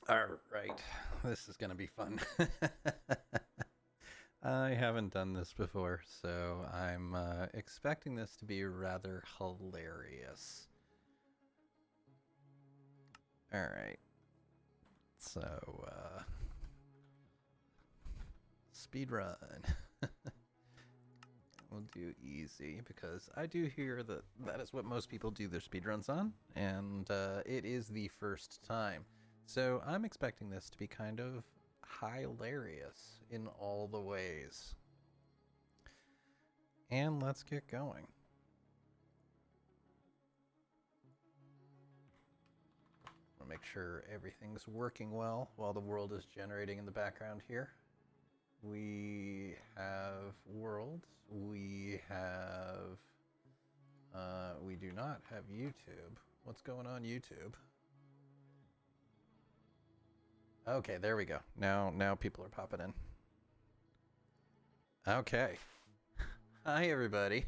Alright, this is gonna be fun. I haven't done this before, so I'm expecting this to be rather hilarious. Alright, so, speed run. We'll do easy, because I do hear that that is what most people do their speedruns on, and it is the first time. So I'm expecting this to be kind of hilarious in all the ways. And let's get going. I'll make sure everything's working well while the world is generating in the background here. We have worlds. We have... we do not have YouTube. What's going on YouTube? Okay, there we go. Now people are popping in. Okay. Hi, everybody.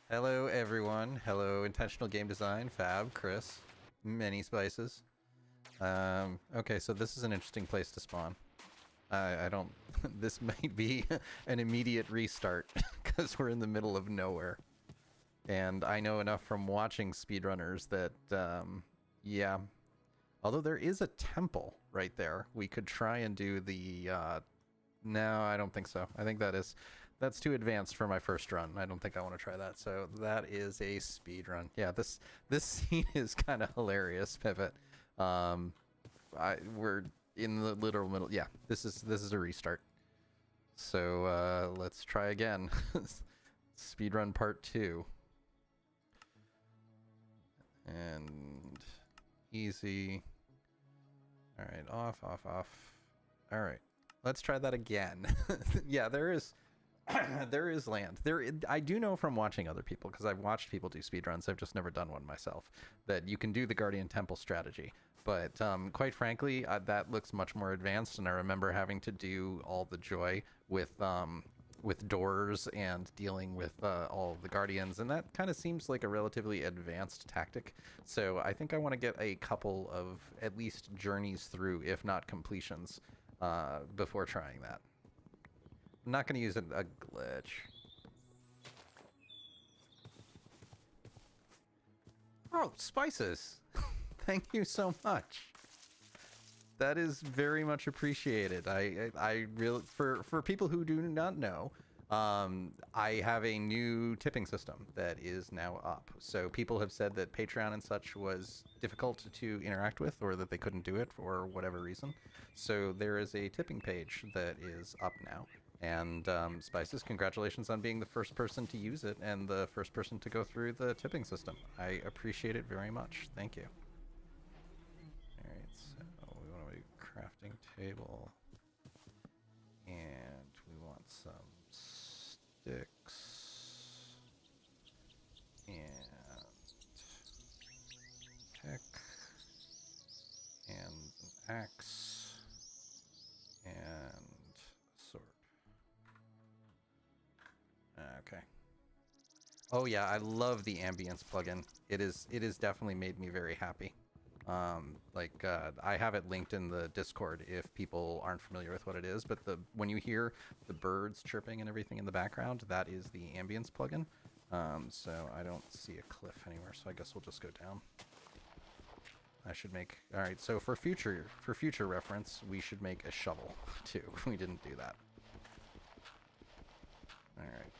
Hello, everyone. Hello, Intentional Game Design, Fab, Chris, Many Spices. Okay, so this is an interesting place to spawn. I don't... this might be an immediate restart, because we're in the middle of nowhere. And I know enough from watching speedrunners that, yeah. Although there is a temple right there. We could try and do the, no, I don't think so. I think that's too advanced for my first run. I don't think I want to try that. So that is a speed run. Yeah, this scene is kind of hilarious, Pivot. We're in the literal middle. Yeah, this is a restart. So let's try again. Speedrun part 2. And easy. All right, off. All right, let's try that again. Yeah, there is there is land. I do know from watching other people, because I've watched people do speedruns. I've just never done one myself. That you can do the Guardian Temple strategy, but quite frankly, that looks much more advanced. And I remember having to do all the joy with doors and dealing with all the guardians, and that kind of seems like a relatively advanced tactic. So I think I want to get a couple of at least journeys through, if not completions, before trying that. I'm not going to use a glitch. Oh, spices! Thank you so much. That is very much appreciated. I really, for people who do not know, I have a new tipping system that is now up. So people have said that Patreon and such was difficult to interact with, or that they couldn't do it for whatever reason. So there is a tipping page that is up now. And Spices, congratulations on being the first person to use it and the first person to go through the tipping system. I appreciate it very much. Thank you. Alright, so we want to do crafting table. And we want some sticks. And pick. And an axe. And a sword. Okay. Oh yeah, I love the ambience plugin. It is definitely made me very happy. I have it linked in the Discord if people aren't familiar with what it is, but when you hear the birds chirping and everything in the background, that is the ambience plugin. So I don't see a cliff anywhere, so I guess we'll just go down. I should make... Alright, so for future reference, we should make a shovel, too. We didn't do that. Alright.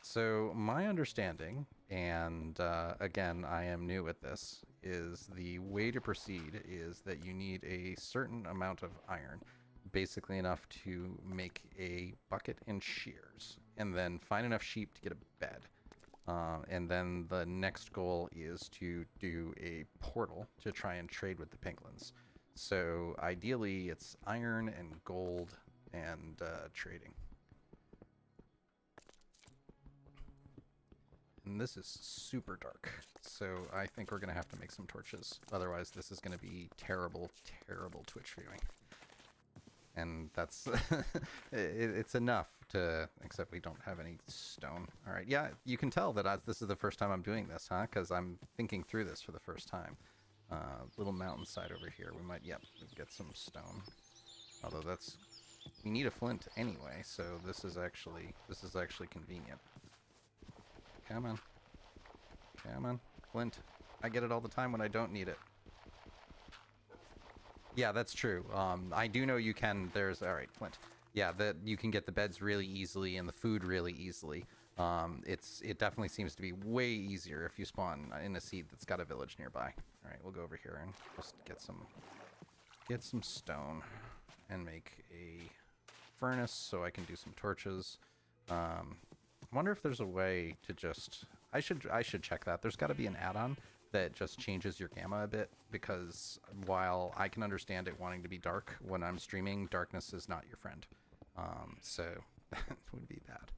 So my understanding, and again, I am new at this, is the way to proceed is that you need a certain amount of iron, basically enough to make a bucket and shears, and then find enough sheep to get a bed. And then the next goal is to do a portal to try and trade with the penguins. So ideally it's iron and gold and trading. And this is super dark, so I think we're going to have to make some torches. Otherwise, this is going to be terrible, terrible Twitch viewing. And that's... it's enough to... Except we don't have any stone. Alright, yeah, you can tell that this is the first time I'm doing this, huh? Because I'm thinking through this for the first time. Little mountainside over here. We might, yep, get some stone. Although that's, we need a flint anyway, so this is actually convenient. Come on. Come on. Flint. I get it all the time when I don't need it. Yeah, that's true. I do know you can, alright, flint. Yeah, that you can get the beds really easily and the food really easily. It definitely seems to be way easier if you spawn in a seed that's got a village nearby. Alright, we'll go over here and just get some stone and make a furnace so I can do some torches. I wonder if there's a way to just, I should check that. There's got to be an add-on that just changes your gamma a bit, because while I can understand it wanting to be dark when I'm streaming, darkness is not your friend. So that would be bad.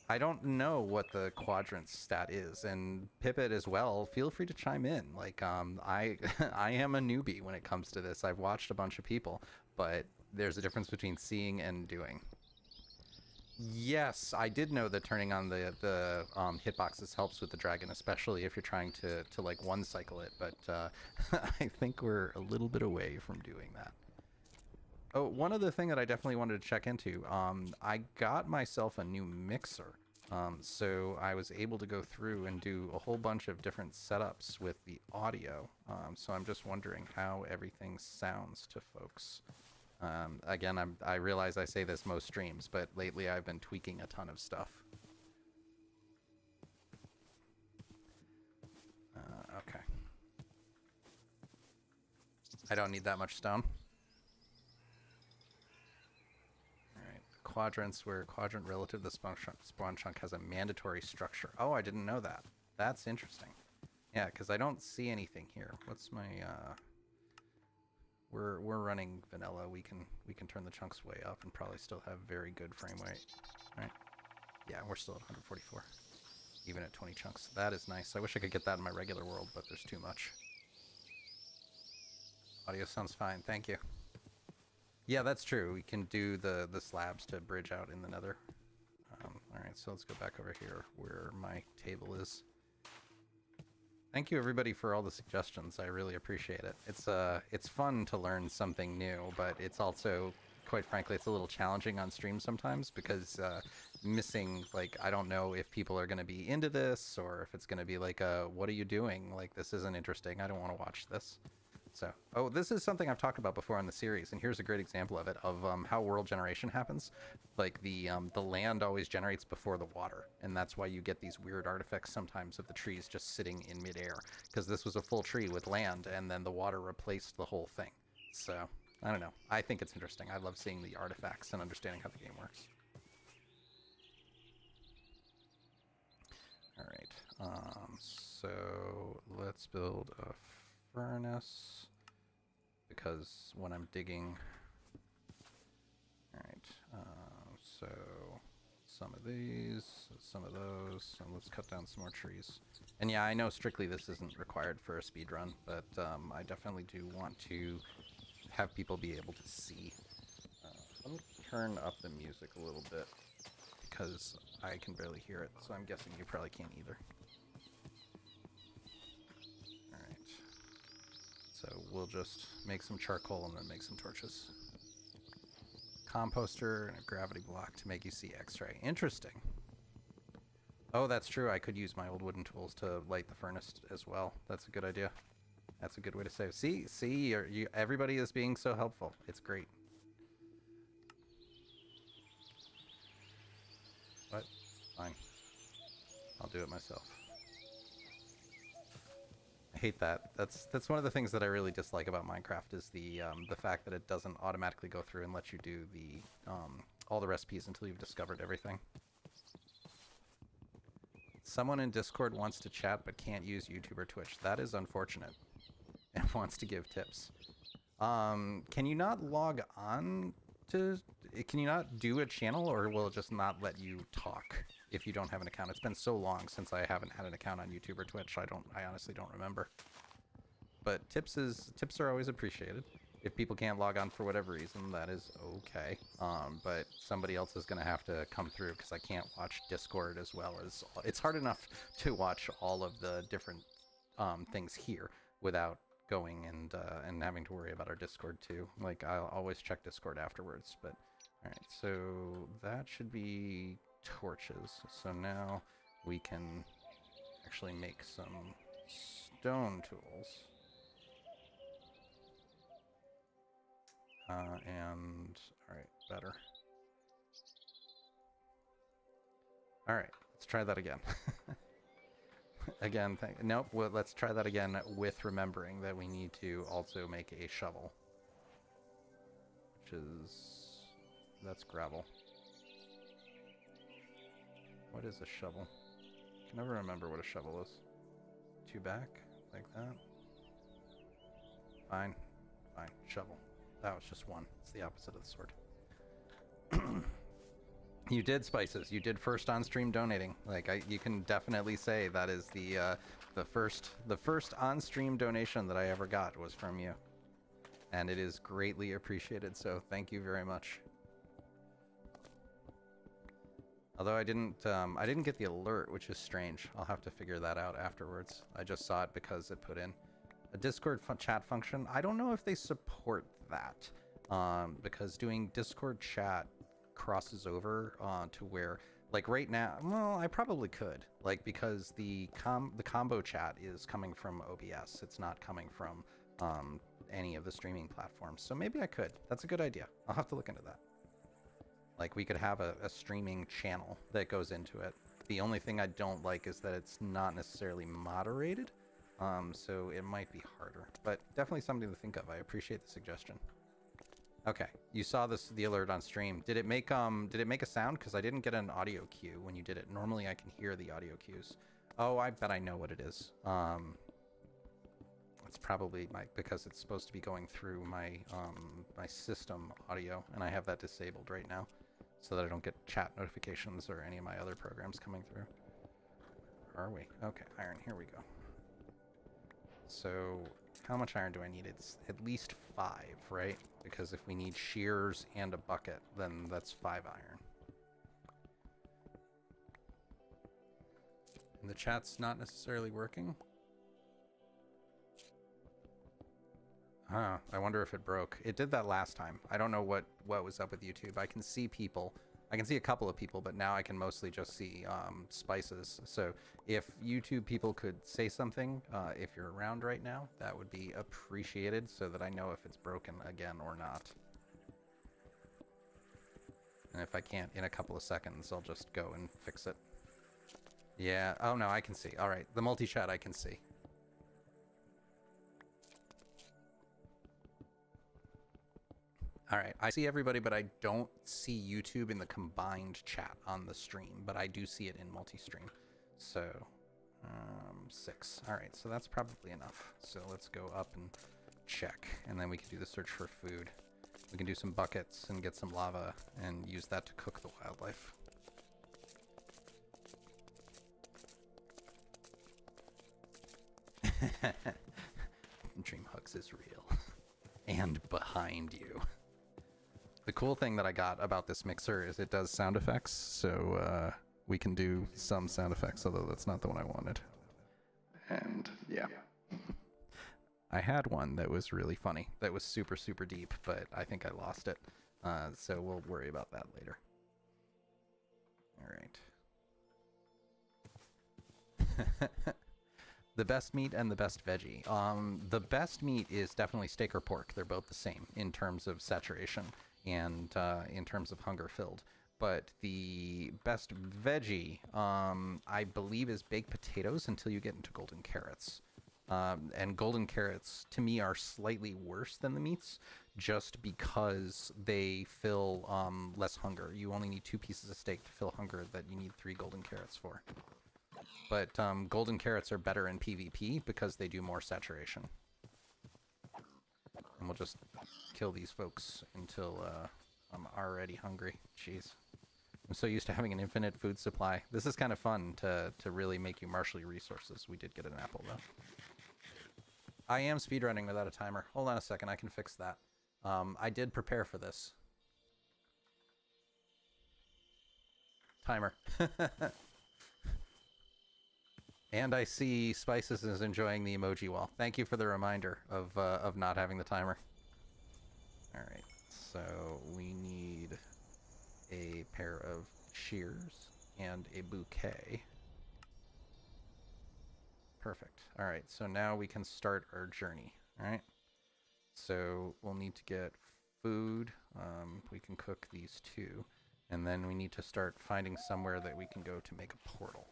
I don't know what the quadrant stat is, and Pipit as well, feel free to chime in. Like, I am a newbie when it comes to this. I've watched a bunch of people, but there's a difference between seeing and doing. Yes, I did know that turning on the hitboxes helps with the dragon, especially if you're trying to like one cycle it, but I think we're a little bit away from doing that. Oh, one other thing that I definitely wanted to check into, I got myself a new mixer, so I was able to go through and do a whole bunch of different setups with the audio, so I'm just wondering how everything sounds to folks. Again, I realize I say this most streams, but lately I've been tweaking a ton of stuff. Okay. I don't need that much stone. Alright, quadrants, where quadrant relative to the spawn chunk has a mandatory structure. Oh, I didn't know that. That's interesting. Yeah, because I don't see anything here. What's my, We're running vanilla. We can turn the chunks way up and probably still have very good frame rate. All right. Yeah, we're still at 144, even at 20 chunks. That is nice. I wish I could get that in my regular world, but there's too much. Audio sounds fine. Thank you. Yeah, that's true. We can do the slabs to bridge out in the nether. All right, so let's go back over here where my table is. Thank you everybody for all the suggestions. I really appreciate it. It's fun to learn something new, but it's also, quite frankly, it's a little challenging on stream sometimes because missing, like, I don't know if people are going to be into this or if it's going to be like, what are you doing? Like, this isn't interesting. I don't want to watch this. So, oh, this is something I've talked about before on the series, and here's a great example of it, of how world generation happens. Like, the land always generates before the water, and that's why you get these weird artifacts sometimes of the trees just sitting in midair, because this was a full tree with land, and then the water replaced the whole thing. So, I don't know. I think it's interesting. I love seeing the artifacts and understanding how the game works. Alright, so let's build a furnace, because when I'm digging, alright, so some of these, some of those, and let's cut down some more trees. And yeah, I know strictly this isn't required for a speed run, but I definitely do want to have people be able to see. Let me turn up the music a little bit, because I can barely hear it, so I'm guessing you probably can't either. So we'll just make some charcoal and then make some torches. Composter and a gravity block to make you see X-ray. Interesting. Oh, that's true. I could use my old wooden tools to light the furnace as well. That's a good idea. That's a good way to save. See, everybody is being so helpful. It's great. What? Fine. I'll do it myself. I hate that. That's one of the things that I really dislike about Minecraft is the fact that it doesn't automatically go through and let you do the all the recipes until you've discovered everything. Someone in Discord wants to chat but can't use YouTube or Twitch. That is unfortunate. And wants to give tips. Can you not log on to? Can you not do a channel, or will it just not let you talk if you don't have an account? It's been so long since I haven't had an account on YouTube or Twitch. I honestly don't remember. But tips are always appreciated. If people can't log on for whatever reason, that is okay. But somebody else is gonna have to come through because I can't watch Discord as well as. It's hard enough to watch all of the different things here without going and having to worry about our Discord too. Like, I'll always check Discord afterwards. But all right, so that should be torches. So now we can actually make some stone tools. And all right, better. All right, let's try that again. Again, nope, well, let's try that again with remembering that we need to also make a shovel. Which is... that's gravel. What is a shovel? I can never remember what a shovel is. 2 back, like that. Fine, fine, shovel. That was just 1. It's the opposite of the sword. You did, Spices. You did first on stream donating. Like, you can definitely say that is the first on stream donation that I ever got was from you, and it is greatly appreciated. So thank you very much. Although I didn't get the alert, which is strange. I'll have to figure that out afterwards. I just saw it because it put in a Discord chat function. I don't know if they support that, because doing Discord chat crosses over to where, like, right now, well, I probably could, like, because the combo chat is coming from OBS. It's not coming from any of the streaming platforms. So maybe I could. That's a good idea. I'll have to look into that. Like, we could have a streaming channel that goes into it. The only thing I don't like is that it's not necessarily moderated, so it might be harder. But definitely something to think of. I appreciate the suggestion. Okay, you saw the alert on stream. Did it make a sound? Because I didn't get an audio cue when you did it. Normally I can hear the audio cues. Oh, I bet I know what it is. It's probably because it's supposed to be going through my my system audio, and I have that disabled right now, so that I don't get chat notifications or any of my other programs coming through. Where are we? Okay, iron. Here we go. So, how much iron do I need? It's at least 5, right? Because if we need shears and a bucket, then that's 5 iron. And the chat's not necessarily working? Huh, I wonder if it broke. It did that last time. I don't know what was up with YouTube. I can see people. I can see a couple of people, but now I can mostly just see Spices. So if YouTube people could say something, if you're around right now, that would be appreciated so that I know if it's broken again or not. And if I can't in a couple of seconds, I'll just go and fix it. Yeah, oh no, I can see. All right, the multi-chat I can see. All right, I see everybody, but I don't see YouTube in the combined chat on the stream, but I do see it in multi-stream. So, 6. All right, so that's probably enough. So let's go up and check, and then we can do the search for food. We can do some buckets and get some lava and use that to cook the wildlife. Dreamhugs is real. And behind you. The cool thing that I got about this mixer is it does sound effects, so we can do some sound effects, although that's not the one I wanted. And yeah. I had one that was really funny, that was super, super deep, but I think I lost it. So we'll worry about that later. All right. The best meat and the best veggie. The best meat is definitely steak or pork. They're both the same in terms of saturation and in terms of hunger filled. But the best veggie, I believe, is baked potatoes until you get into golden carrots. And golden carrots, to me, are slightly worse than the meats just because they fill less hunger. You only need 2 pieces of steak to fill hunger that you need 3 golden carrots for. But golden carrots are better in PvP because they do more saturation. And we'll just kill these folks until I'm already hungry. Jeez. I'm so used to having an infinite food supply. This is kind of fun to really make you marshal your resources. We did get an apple, though. I am speedrunning without a timer. Hold on a second, I can fix that. I did prepare for this. Timer. And I see Spices is enjoying the emoji wall. Thank you for the reminder of not having the timer. All right, so we need a pair of shears and a bouquet. Perfect. All right, so now we can start our journey. All right, so we'll need to get food. We can cook these two, and then we need to start finding somewhere that we can go to make a portal.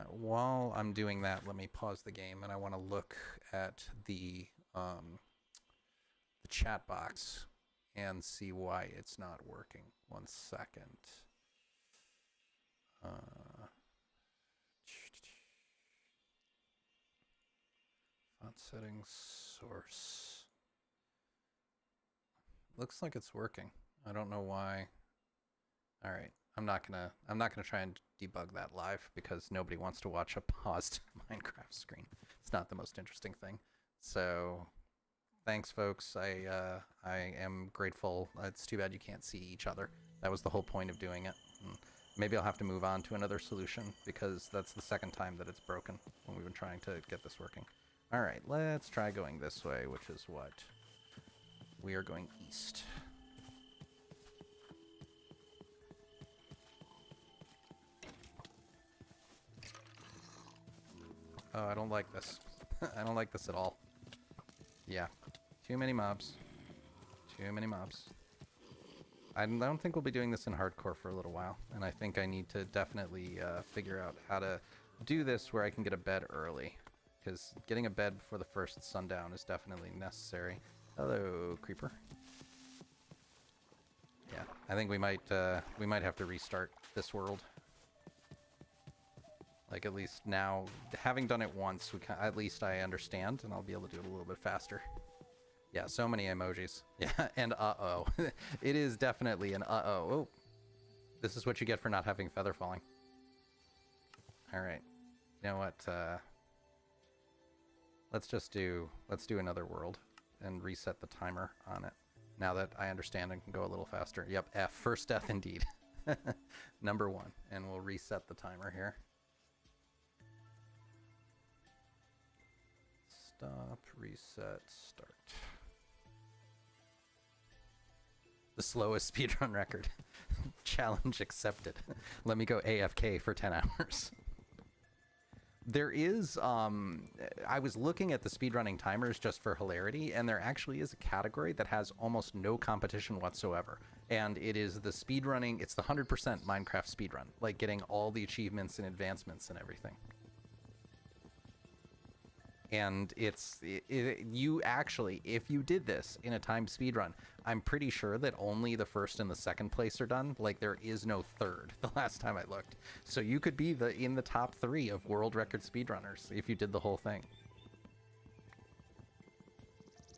While I'm doing that, let me pause the game, and I want to look at the chat box and see why it's not working. 1 second. Font settings, source. Looks like it's working. I don't know why. All right, I'm not gonna try and debug that live because nobody wants to watch a paused Minecraft screen. It's not the most interesting thing. So, thanks, folks. I am grateful. It's too bad you can't see each other. That was the whole point of doing it. Maybe I'll have to move on to another solution because that's the second time that it's broken when we've been trying to get this working. All right, let's try going this way, which is what? We are going east. Oh, I don't like this. I don't like this at all. Yeah, too many mobs. Too many mobs. I don't think we'll be doing this in hardcore for a little while, and I think I need to definitely figure out how to do this where I can get a bed early, because getting a bed before the first sundown is definitely necessary. Hello, creeper. Yeah, I think we might have to restart this world. Like, at least now, having done it once, at least I understand, and I'll be able to do it a little bit faster. Yeah, so many emojis. Yeah, and uh-oh. It is definitely an uh-oh. Oh, this is what you get for not having feather falling. All right. You know what? Let's do another world and reset the timer on it. Now that I understand and can go a little faster. Yep, F. First death indeed. Number 1. And we'll reset the timer here. Stop, reset, start. The slowest speedrun record. Challenge accepted. Let me go AFK for 10 hours. There is, I was looking at the speedrunning timers just for hilarity, and there actually is a category that has almost no competition whatsoever. And it is the speedrunning, it's the 100% Minecraft speedrun, like getting all the achievements and advancements and everything. And you actually, if you did this in a timed speedrun, I'm pretty sure that only the first and the second place are done. Like, there is no third the last time I looked. So you could be in the top 3 of world record speedrunners if you did the whole thing.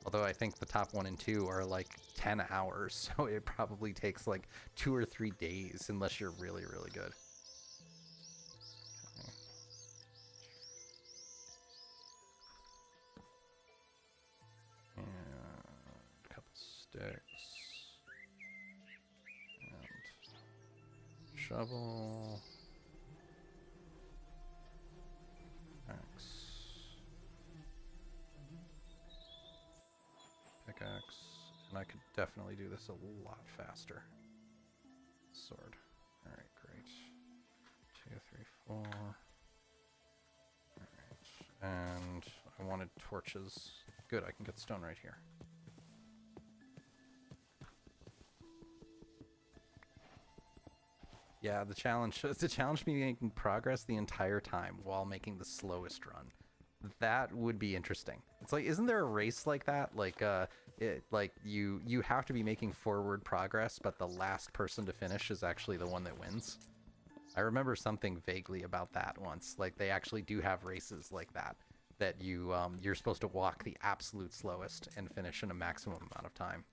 Although I think the top 1 and 2 are like 10 hours, so it probably takes like 2 or 3 days unless you're really, really good. Sticks and shovel, axe, pickaxe, and I could definitely do this a lot faster. Sword. All right, great. 2, 3, 4. All right, and I wanted torches. Good, I can get stone right here. Yeah, the challenge me making progress the entire time while making the slowest run. That would be interesting. It's like, isn't there a race like that? Like, you have to be making forward progress, but the last person to finish is actually the one that wins. I remember something vaguely about that once. Like, they actually do have races like that. That you're supposed to walk the absolute slowest and finish in a maximum amount of time.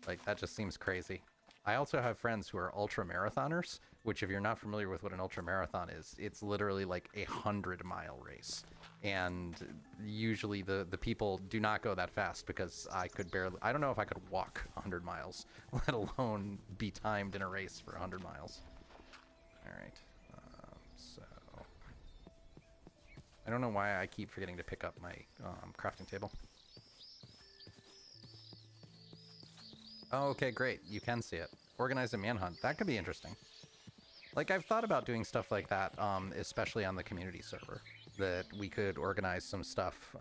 Like, that just seems crazy. I also have friends who are ultra marathoners, which, if you're not familiar with what an ultra marathon is, it's literally like a 100-mile race. And usually the people do not go that fast because I don't know if I could walk 100 miles, let alone be timed in a race for 100 miles. All right, so I don't know why I keep forgetting to pick up my crafting table. Oh, okay, great. You can see it. Organize a manhunt. That could be interesting. Like, I've thought about doing stuff like that, especially on the community server. That we could organize some stuff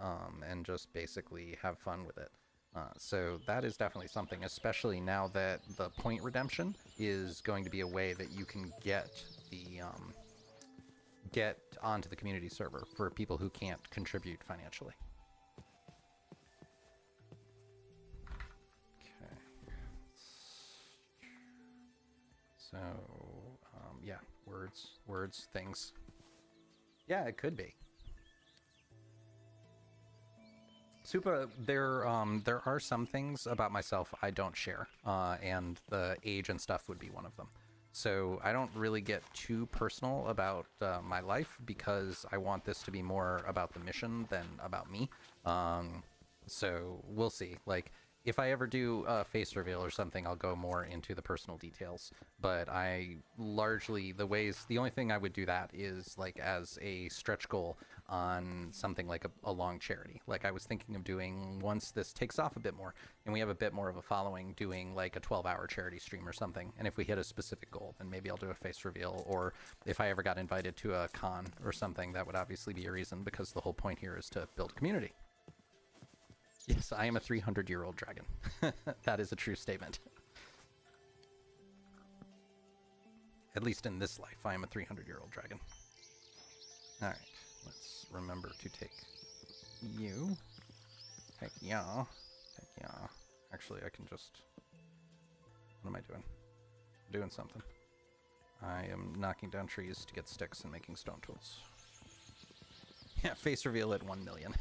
and just basically have fun with it. So that is definitely something, especially now that the point redemption is going to be a way that you can get the get onto the community server for people who can't contribute financially. Okay. So, yeah, words, things. Yeah, it could be. Supa, there are some things about myself I don't share, and the age and stuff would be one of them. So I don't really get too personal about my life because I want this to be more about the mission than about me. So we'll see. Like, if I ever do a face reveal or something, I'll go more into the personal details. But I largely, the only thing I would do that is like as a stretch goal on something like a long charity. Like I was thinking of doing, once this takes off a bit more and we have a bit more of a following, doing like a 12-hour charity stream or something. And if we hit a specific goal, then maybe I'll do a face reveal. Or if I ever got invited to a con or something, that would obviously be a reason, because the whole point here is to build community. Yes, I am a 300-year-old dragon. That is a true statement. At least in this life, I am a 300-year-old dragon. Alright, let's remember to take you. Take ya. Take ya. Actually, I can just... What am I doing? I'm doing something. I am knocking down trees to get sticks and making stone tools. Yeah, face reveal at 1 million.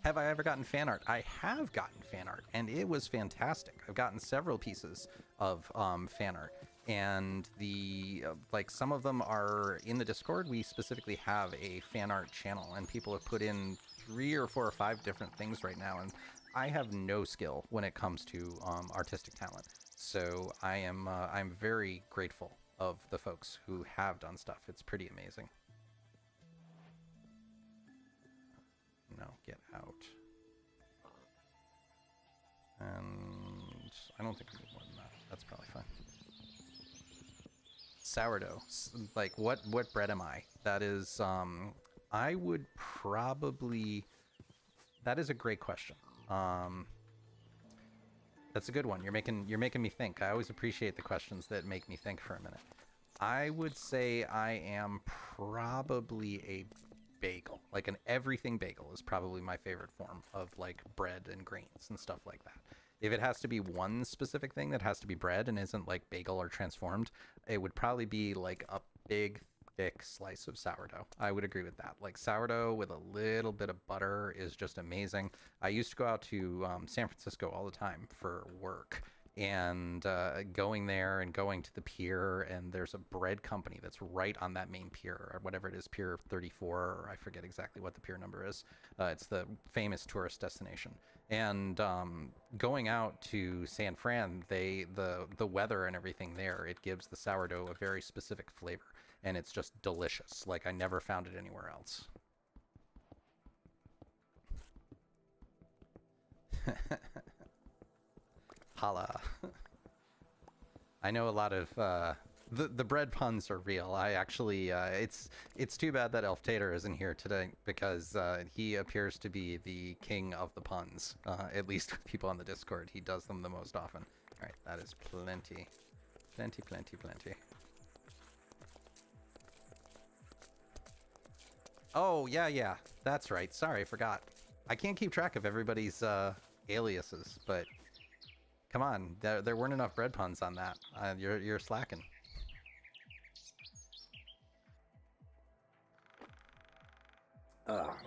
Have I ever gotten fan art? I have gotten fan art, and it was fantastic. I've gotten several pieces of fan art, and the like some of them are in the Discord. We specifically have a fan art channel, and people have put in 3 or 4 or 5 different things right now, and I have no skill when it comes to artistic talent. So I'm very grateful of the folks who have done stuff. It's pretty amazing. No, get out. And I don't think we need more than that. That's probably fine. Sourdough. Like, what bread am I? That is, I would probably... That is a great question. That's a good one. You're making me think. I always appreciate the questions that make me think for a minute. I would say I am probably a bagel. Like an everything bagel is probably my favorite form of like bread and grains and stuff like that. If it has to be one specific thing that has to be bread and isn't like bagel or transformed, it would probably be like a big thick slice of sourdough. I would agree with that. Like sourdough with a little bit of butter is just amazing. I used to go out to San Francisco all the time for work, and going there and going to the pier, and there's a bread company that's right on that main pier, or whatever it is, Pier 34, or I forget exactly what the pier number is. It's the famous tourist destination. And going out to San Fran, the weather and everything there, it gives the sourdough a very specific flavor, and it's just delicious. Like I never found it anywhere else. Holla. I know a lot of the bread puns are real. I actually it's too bad that Elf Tater isn't here today, because he appears to be the king of the puns. At least with people on the Discord, he does them the most often. All right, that is plenty. Oh yeah, that's right. Sorry, I forgot. I can't keep track of everybody's aliases, but come on, there weren't enough bread puns on that. You're slacking. All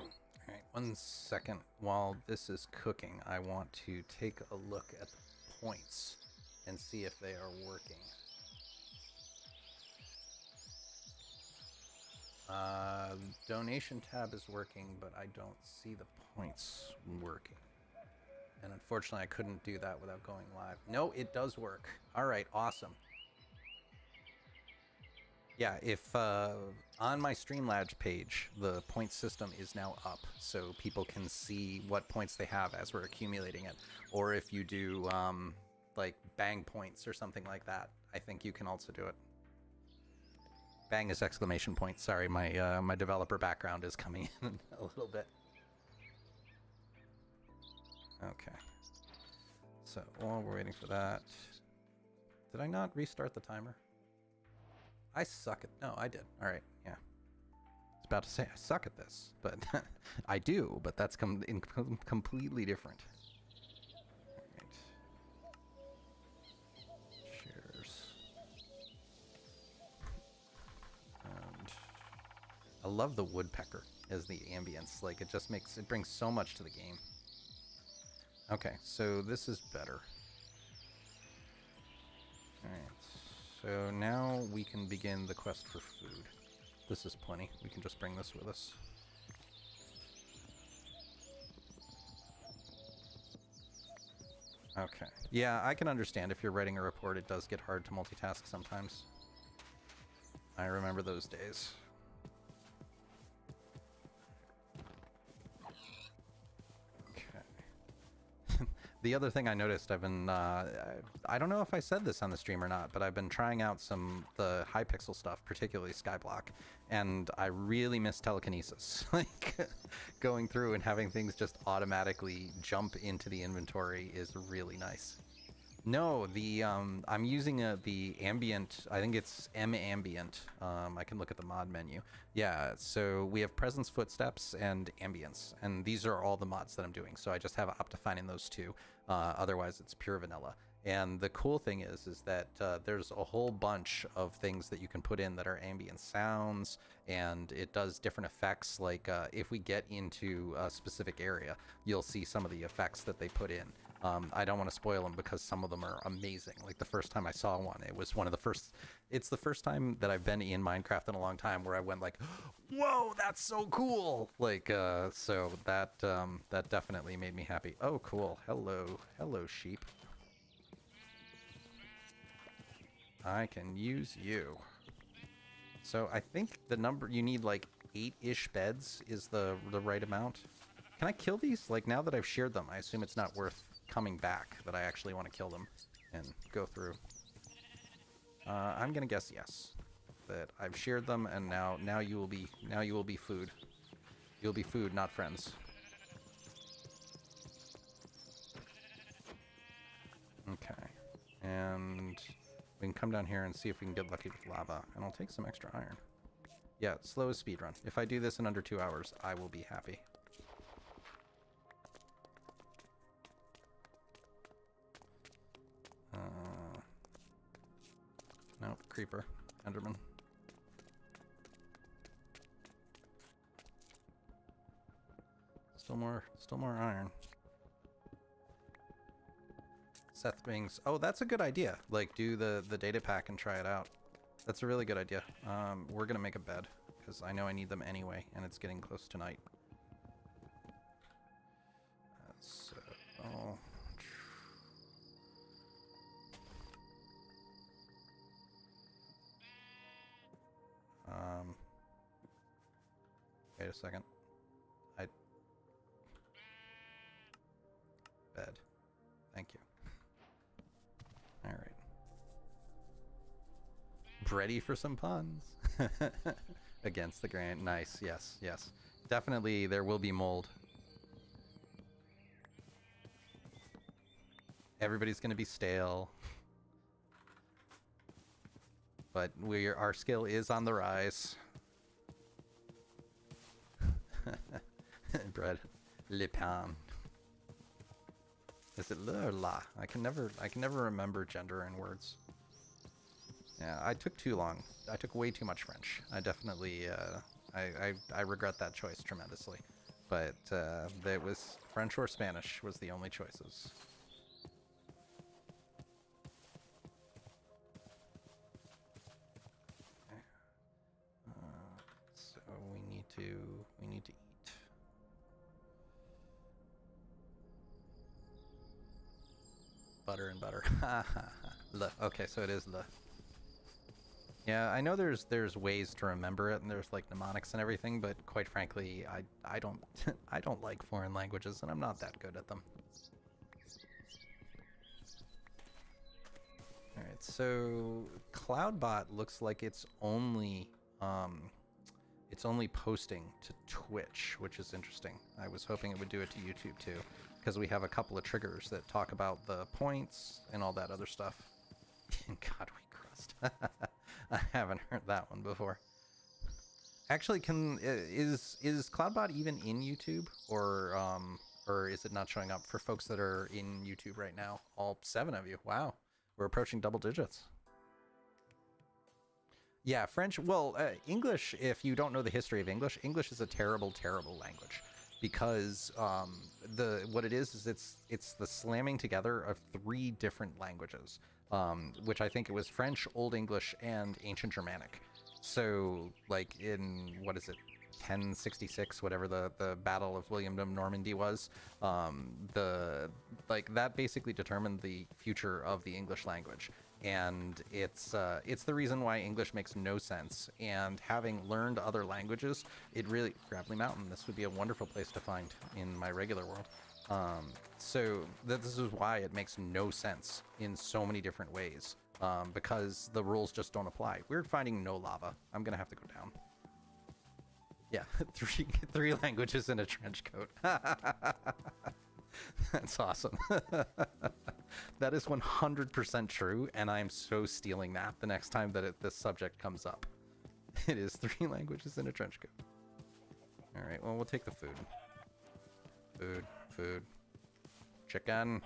right, 1 second. While this is cooking, I want to take a look at the points and see if they are working. Donation tab is working, but I don't see the points working. And unfortunately, I couldn't do that without going live. No, it does work. All right, awesome. Yeah, if on my Streamlabs page, the point system is now up, so people can see what points they have as we're accumulating it. Or if you do like bang points or something like that, I think you can also do it. Bang is exclamation point. Sorry, my my developer background is coming in a little bit. Okay. So while we're waiting for that, did I not restart the timer? I suck at... No, I did. All right, yeah. I was about to say I suck at this, but I do, but that's completely different. All right. Shares. And I love the woodpecker as the ambience. Like, it just makes... It brings so much to the game. Okay, so this is better. All right. So now we can begin the quest for food. This is plenty. We can just bring this with us. Okay. Yeah, I can understand if you're writing a report, it does get hard to multitask sometimes. I remember those days. The other thing I noticed, I've been, I don't know if I said this on the stream or not, but I've been trying out the Hypixel stuff, particularly Skyblock, and I really miss telekinesis. Like, going through and having things just automatically jump into the inventory is really nice. No, I'm using the ambient, I think it's ambient. I can look at the mod menu. Yeah, so we have presence, footsteps, and ambience, and these are all the mods that I'm doing. So I just have Optifine in those two. Otherwise, it's pure vanilla. And the cool thing is that there's a whole bunch of things that you can put in that are ambient sounds, and it does different effects. Like if we get into a specific area, you'll see some of the effects that they put in. I don't want to spoil them because some of them are amazing. Like the first time I saw one, it was one of the first, it's the first time that I've been in Minecraft in a long time where I went like, whoa, that's so cool. Like, so that, that definitely made me happy. Oh, cool. Hello. Hello, sheep. I can use you. So I think the number, you need like 8-ish beds is the right amount. Can I kill these? Like now that I've sheared them, I assume it's not worth coming back, that I actually want to kill them and go through. I'm gonna guess yes, that I've sheared them, and now you will be food. You'll be food, not friends. Okay, and we can come down here and see if we can get lucky with lava, and I'll take some extra iron. Yeah, slow as speedrun. If I do this in under 2 hours, I will be happy. Nope, creeper, enderman. Still more iron. Seth Bings. Oh, that's a good idea. Like, do the data pack and try it out. That's a really good idea. We're gonna make a bed because I know I need them anyway, and it's getting close to night. So, wait a second. Bed. Thank you. All right. Ready for some puns. Against the grain. Nice. Yes. Yes. Definitely there will be mold. Everybody's going to be stale. But our skill is on the rise. Bread. Le pain. Is it le or la? I can never remember gender in words. Yeah, I took too long. I took way too much French. I definitely I regret that choice tremendously. But it was French or Spanish was the only choices. Okay. So we need to eat. Butter and butter. Le. Okay, so it is le. Yeah, I know there's ways to remember it, and there's like mnemonics and everything, but quite frankly, I don't I don't like foreign languages, and I'm not that good at them. All right, so Cloudbot looks like it's only posting to Twitch, which is interesting. I was hoping it would do it to YouTube too, because we have a couple of triggers that talk about the points and all that other stuff. God, we crust. I haven't heard that one before. Actually, is Cloudbot even in YouTube, or is it not showing up for folks that are in YouTube right now? All 7 of you. Wow, we're approaching double digits. Yeah, French. Well, English. If you don't know the history of English, English is a terrible, terrible language because what it is it's the slamming together of 3 different languages. Which I think it was French, Old English, and Ancient Germanic. So, like in, what is it, 1066, whatever the Battle of Williamdom Normandy was, that basically determined the future of the English language. And it's the reason why English makes no sense. And having learned other languages, it really, Gravelly Mountain, this would be a wonderful place to find in my regular world. So this is why it makes no sense in so many different ways, because the rules just don't apply. We're finding no lava. I'm gonna have to go down. Yeah, three languages in a trench coat. That's awesome. That is 100% true, and I'm so stealing that the next time that this subject comes up. It is 3 languages in a trench coat. All right, well, we'll take the food. Food. Chicken.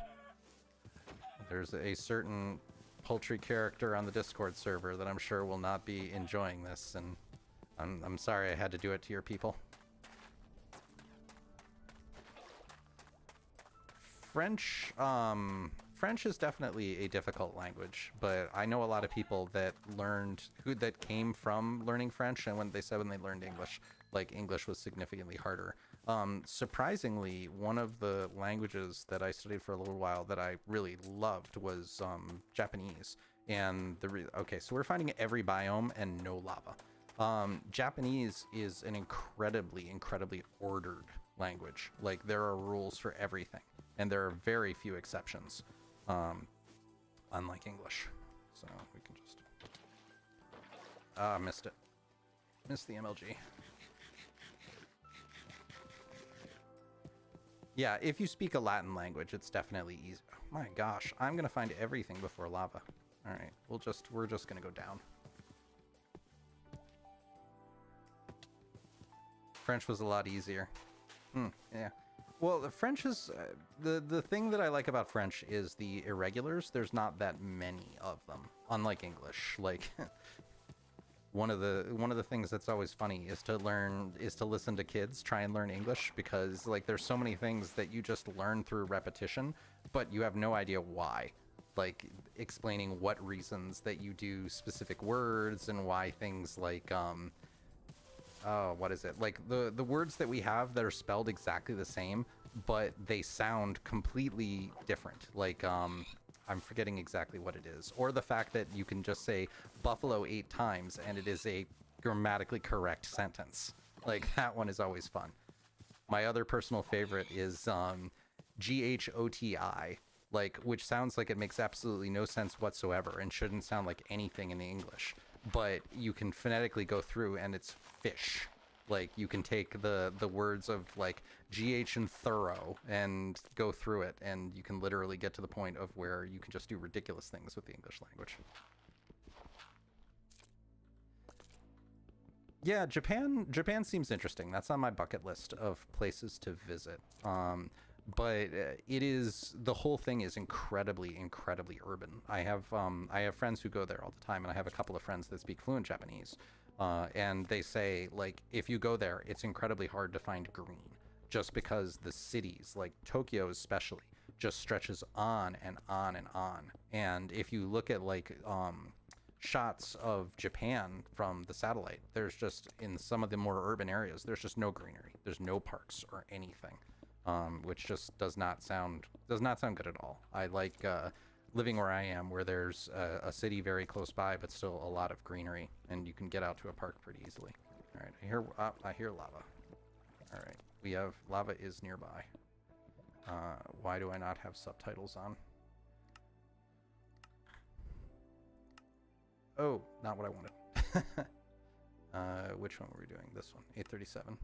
There's a certain poultry character on the Discord server that I'm sure will not be enjoying this, and I'm sorry I had to do it to your people. French is definitely a difficult language, but I know a lot of people that came from learning French, and when they learned English, like English was significantly harder. Surprisingly, one of the languages that I studied for a little while that I really loved was Japanese. And okay, so we're finding every biome and no lava. Japanese is an incredibly, incredibly ordered language. Like, there are rules for everything, and there are very few exceptions, unlike English. So we can just... missed it. Missed the MLG. Yeah, if you speak a Latin language, it's definitely easy. Oh my gosh, I'm gonna find everything before lava. All right, we're just gonna go down. French was a lot easier. Yeah. Well, the French is the thing that I like about French is the irregulars. There's not that many of them, unlike English. Like one of the things that's always funny is to listen to kids try and learn English, because like there's so many things that you just learn through repetition, but you have no idea why. Like explaining what reasons that you do specific words and why things like what is it? Like the words that we have that are spelled exactly the same, but they sound completely different. Like I'm forgetting exactly what it is. Or the fact that you can just say buffalo 8 times and it is a grammatically correct sentence. Like that one is always fun. My other personal favorite is GHOTI, like, which sounds like it makes absolutely no sense whatsoever and shouldn't sound like anything in English. But you can phonetically go through and it's fish. Like you can take the words of like GH and thorough and go through it, and you can literally get to the point of where you can just do ridiculous things with the English language. Yeah, Japan seems interesting. That's on my bucket list of places to visit. But the whole thing is incredibly, incredibly urban. I have friends who go there all the time, and I have a couple of friends that speak fluent Japanese. And they say, like, if you go there, it's incredibly hard to find green, just because the cities, like Tokyo especially, just stretches on and on and on. And if you look at like shots of Japan from the satellite, there's just, in some of the more urban areas, there's just no greenery. There's no parks or anything, which just does not sound good at all. I like living where I am, where there's a city very close by, but still a lot of greenery, and you can get out to a park pretty easily. All right, I hear lava. All right, we have lava is nearby. Why do I not have subtitles on? Oh, not what I wanted. Which one were we doing? This one, 837.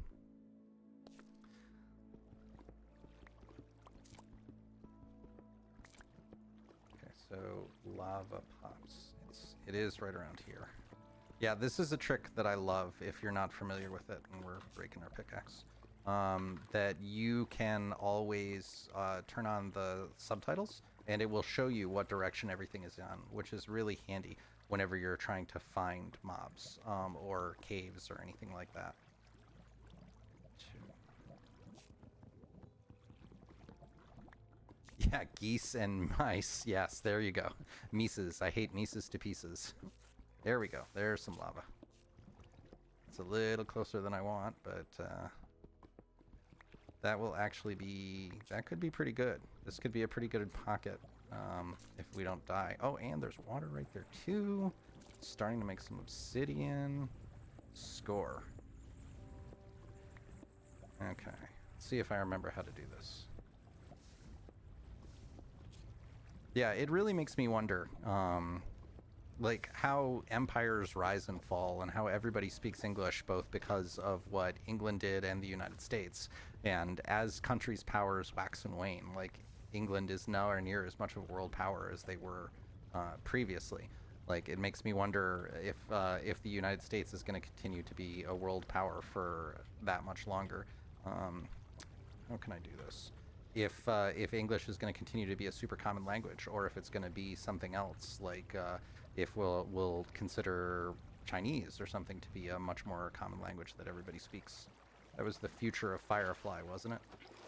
Okay, so lava pops. It is right around here. Yeah, this is a trick that I love if you're not familiar with it, and we're breaking our pickaxe. That you can always turn on the subtitles, and it will show you what direction everything is on, which is really handy whenever you're trying to find mobs or caves or anything like that. Yeah, geese and mice. Yes, there you go. Mises. I hate Mises to pieces. There we go. There's some lava. It's a little closer than I want, but that will actually be... That could be pretty good. This could be a pretty good pocket if we don't die. Oh, and there's water right there too. Starting to make some obsidian. Score. Okay. Let's see if I remember how to do this. Yeah, it really makes me wonder, like, how empires rise and fall and how everybody speaks English, both because of what England did and the United States. And as countries' powers wax and wane, like, England is nowhere near as much of a world power as they were previously. Like, it makes me wonder if the United States is going to continue to be a world power for that much longer. How can I do this? If English is going to continue to be a super common language, or if it's going to be something else, like if we'll consider Chinese or something to be a much more common language that everybody speaks. That was the future of Firefly, wasn't it?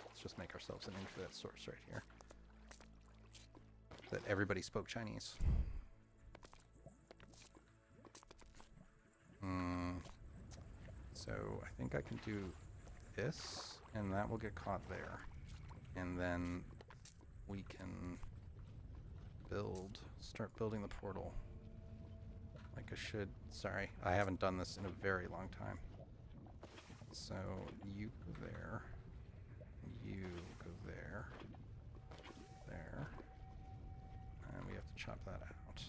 Let's just make ourselves an infinite source right here. That everybody spoke Chinese. So I think I can do this, and that will get caught there. And then we can start building the portal. Like I should. Sorry, I haven't done this in a very long time. So you go there. You go there. There. And we have to chop that out.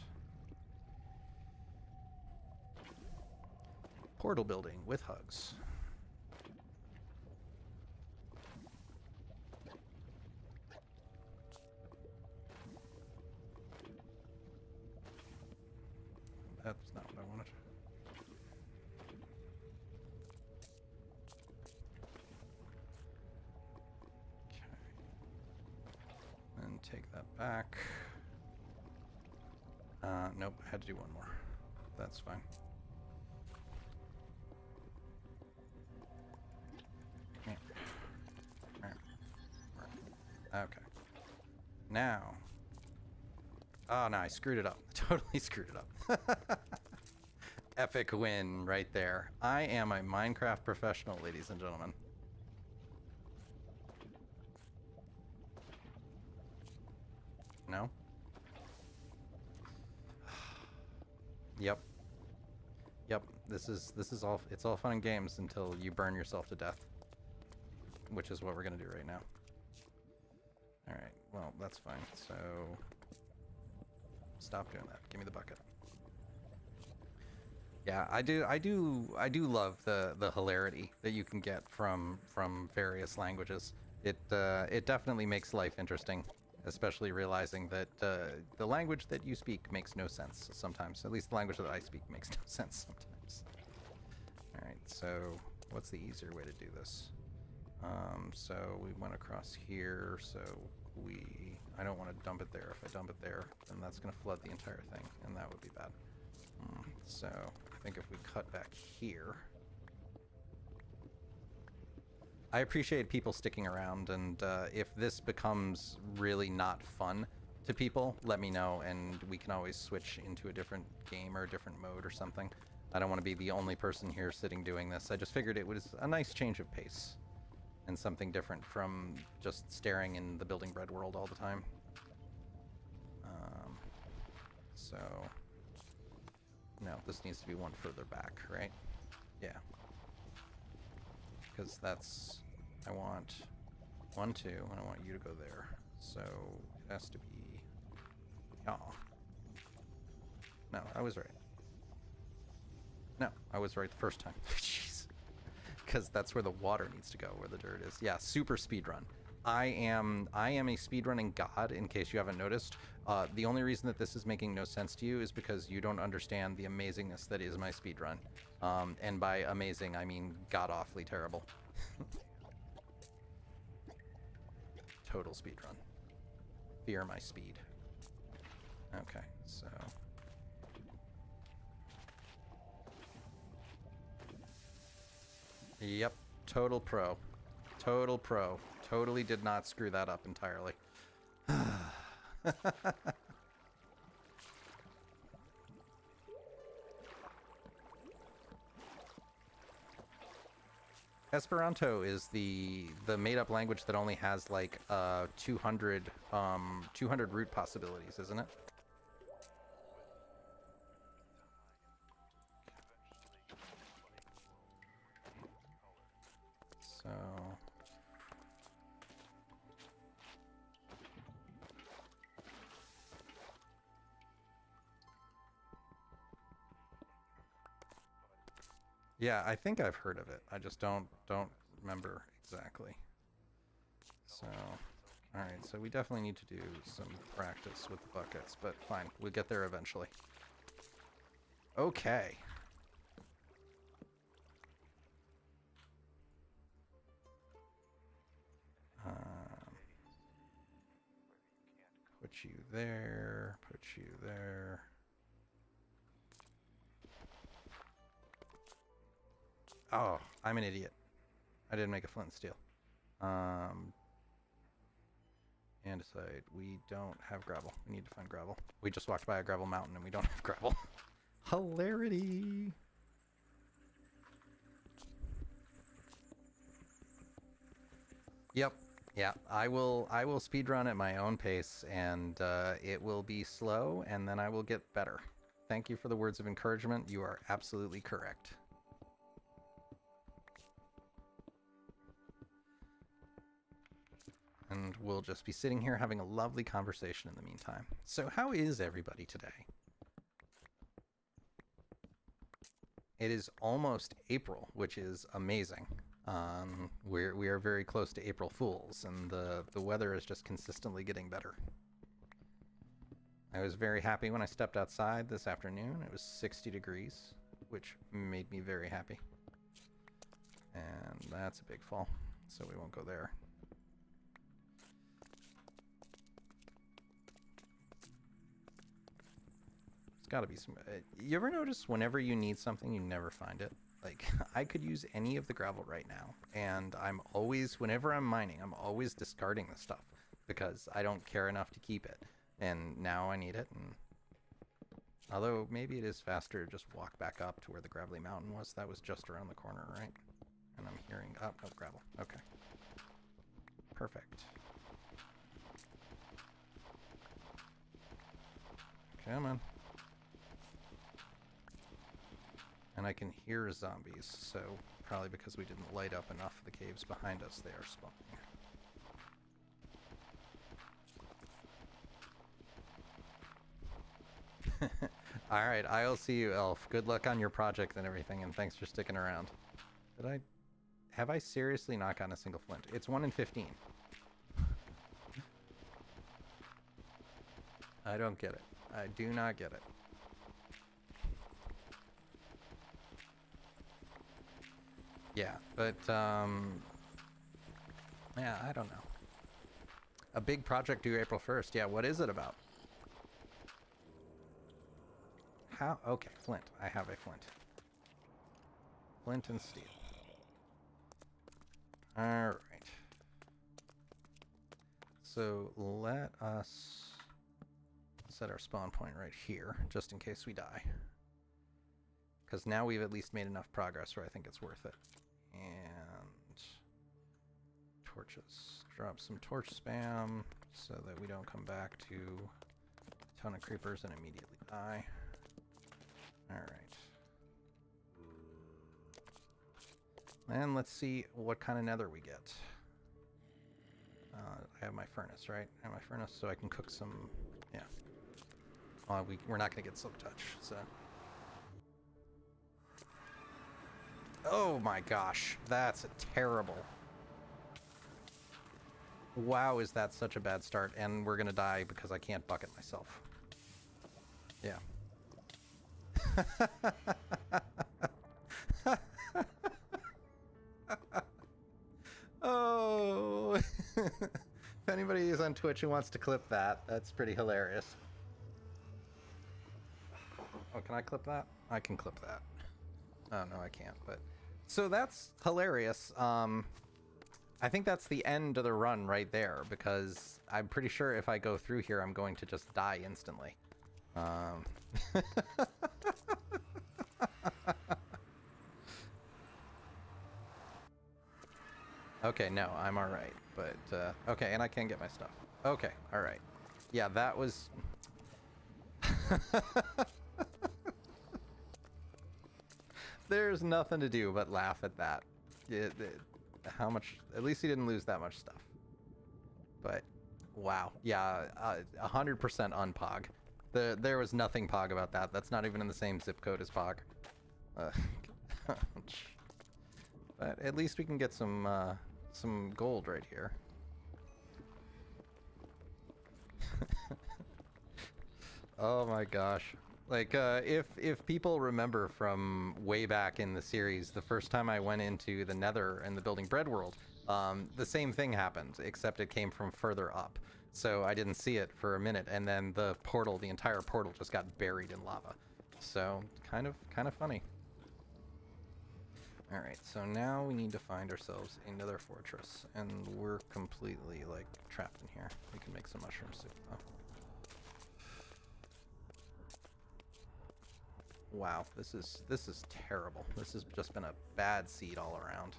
Portal building with hugs. That's not what I wanted. Okay. And take that back. Nope, I had to do one more. That's fine. Okay. Now. Oh, no, I screwed it up. Totally screwed it up. Epic win right there. I am a Minecraft professional, ladies and gentlemen. No? Yep. Yep. This is all, it's all fun and games until you burn yourself to death. Which is what we're gonna do right now. Alright, well, that's fine. So stop doing that. Give me the bucket. Yeah, I do love the hilarity that you can get from various languages. It definitely makes life interesting, especially realizing that the language that you speak makes no sense sometimes. At least the language that I speak makes no sense sometimes. All right, so what's the easier way to do this? So we went across here, so I don't want to dump it there. If I dump it there, then that's going to flood the entire thing, and that would be bad. So I think if we cut back here... I appreciate people sticking around, and if this becomes really not fun to people, let me know, and we can always switch into a different game or a different mode or something. I don't want to be the only person here sitting doing this. I just figured it was a nice change of pace and something different from just staring in the building bread world all the time. So, no, this needs to be one further back, right? Yeah. Because that's, I want 1, 2, and I want you to go there. So it has to be, oh. No, I was right. No, I was right the first time. Jeez. Because that's where the water needs to go, where the dirt is. Yeah, super speed run. I am a speedrunning god, in case you haven't noticed. The only reason that this is making no sense to you is because you don't understand the amazingness that is my speedrun. And by amazing, I mean god-awfully terrible. Total speedrun. Fear my speed. Okay, so... Yep, total pro. Total pro. Totally did not screw that up entirely. Esperanto is the made-up language that only has like 200 root possibilities, isn't it? So yeah, I think I've heard of it. I just don't remember exactly. So, all right, so we definitely need to do some practice with the buckets, but fine, we'll get there eventually. Okay. Put you there, put you there. Oh, I'm an idiot. I didn't make a flint and steel. Andesite, we don't have gravel. We need to find gravel. We just walked by a gravel mountain and we don't have gravel. Hilarity! Yep. Yeah, I will speedrun at my own pace, and it will be slow, and then I will get better. Thank you for the words of encouragement. You are absolutely correct. And we'll just be sitting here having a lovely conversation in the meantime. So how is everybody today? It is almost April, which is amazing. We are very close to April Fools, and the weather is just consistently getting better. I was very happy when I stepped outside this afternoon. It was 60 degrees, which made me very happy. And that's a big fall, so we won't go there. There's got to be some... you ever notice whenever you need something, you never find it? Like, I could use any of the gravel right now, and I'm always, whenever I'm mining, I'm always discarding the stuff because I don't care enough to keep it. And now I need it, and although maybe it is faster to just walk back up to where the gravelly mountain was. That was just around the corner, right? And I'm hearing, oh, no, gravel. Okay. Perfect. Come on. And I can hear zombies, so probably because we didn't light up enough of the caves behind us, they are spawning. Alright, I'll see you, Elf. Good luck on your project and everything, and thanks for sticking around. Have I seriously not gotten a single flint? It's 1 in 15. I don't get it. I do not get it. Yeah, but, yeah, I don't know. A big project due April 1st. Yeah, what is it about? How? Okay, flint. I have a flint. Flint and steel. Alright. So, let us set our spawn point right here, just in case we die. Because now we've at least made enough progress where I think it's worth it. And torches. Drop some torch spam so that we don't come back to ton of creepers and immediately die. Alright. And let's see what kind of nether we get. I have my furnace, right? I have my furnace so I can cook some... Yeah. We're not going to get silk touch, so... Oh my gosh, that's a terrible... Wow, is that such a bad start, and we're gonna die because I can't bucket myself. Yeah. Oh! If anybody is on Twitch who wants to clip that, that's pretty hilarious. Oh, can I clip that? I can clip that. Oh, no, I can't, but... So that's hilarious. I think that's the end of the run right there, because I'm pretty sure if I go through here, I'm going to just die instantly. Okay, no, I'm alright, but, okay, and I can get my stuff. Okay, alright. Yeah, that was... There's nothing to do but laugh at that. How much... At least he didn't lose that much stuff. But, wow. Yeah, 100% unpog. There was nothing pog about that. That's not even in the same zip code as pog. But at least we can get some gold right here. Oh my gosh. Like, if people remember from way back in the series, the first time I went into the Nether and the Building Bread world, the same thing happened, except it came from further up. So I didn't see it for a minute, and then the portal, the entire portal, just got buried in lava. So, kind of funny. Alright, so now we need to find ourselves another fortress, and we're completely, like, trapped in here. We can make some mushroom soup, though. Wow, this is terrible. This has just been a bad seed all around.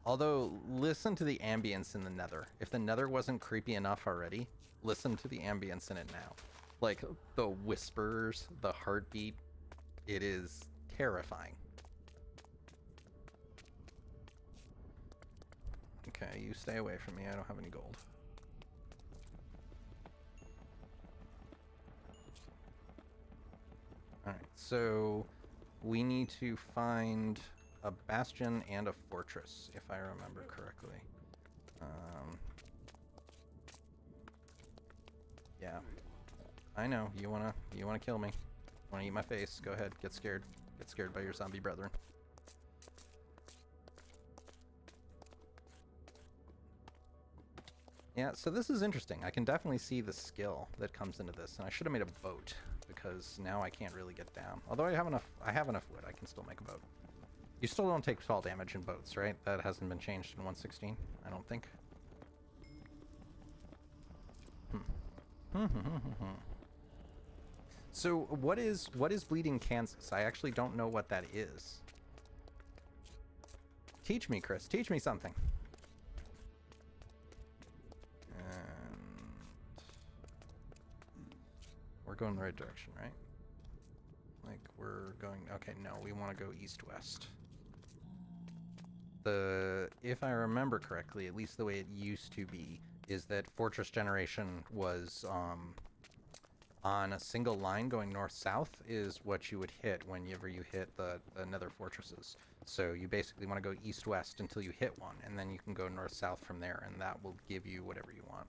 Although, listen to the ambience in the Nether. If the Nether wasn't creepy enough already, listen to the ambience in it now. Like, the whispers, the heartbeat, it is terrifying. Okay, you stay away from me. I don't have any gold. Alright, so we need to find a bastion and a fortress, if I remember correctly. Yeah. I know, you wanna kill me. Wanna eat my face, go ahead, get scared. Get scared by your zombie brethren. Yeah, so this is interesting. I can definitely see the skill that comes into this, and I should have made a boat, because now I can't really get down. Although I have enough wood, I can still make a boat. You still don't take fall damage in boats, right? That hasn't been changed in 1.16, I don't think. So what is Bleeding Kansas? I actually don't know what that is. Teach me, Chris. Teach me something. We're going the right direction, right? Like, we're going... Okay, no, we want to go east-west. If I remember correctly, at least the way it used to be, is that fortress generation was on a single line going north-south is what you would hit whenever you hit the nether fortresses. So you basically want to go east-west until you hit one, and then you can go north-south from there, and that will give you whatever you want.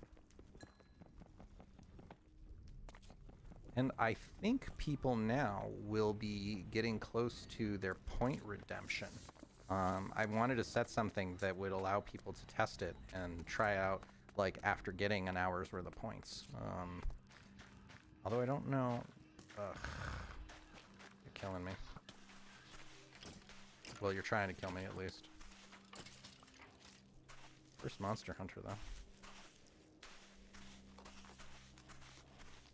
And I think people now will be getting close to their point redemption. I wanted to set something that would allow people to test it and try out, like, after getting an hour's worth of points. Although I don't know... Ugh. You're killing me. Well, you're trying to kill me, at least. First monster hunter, though.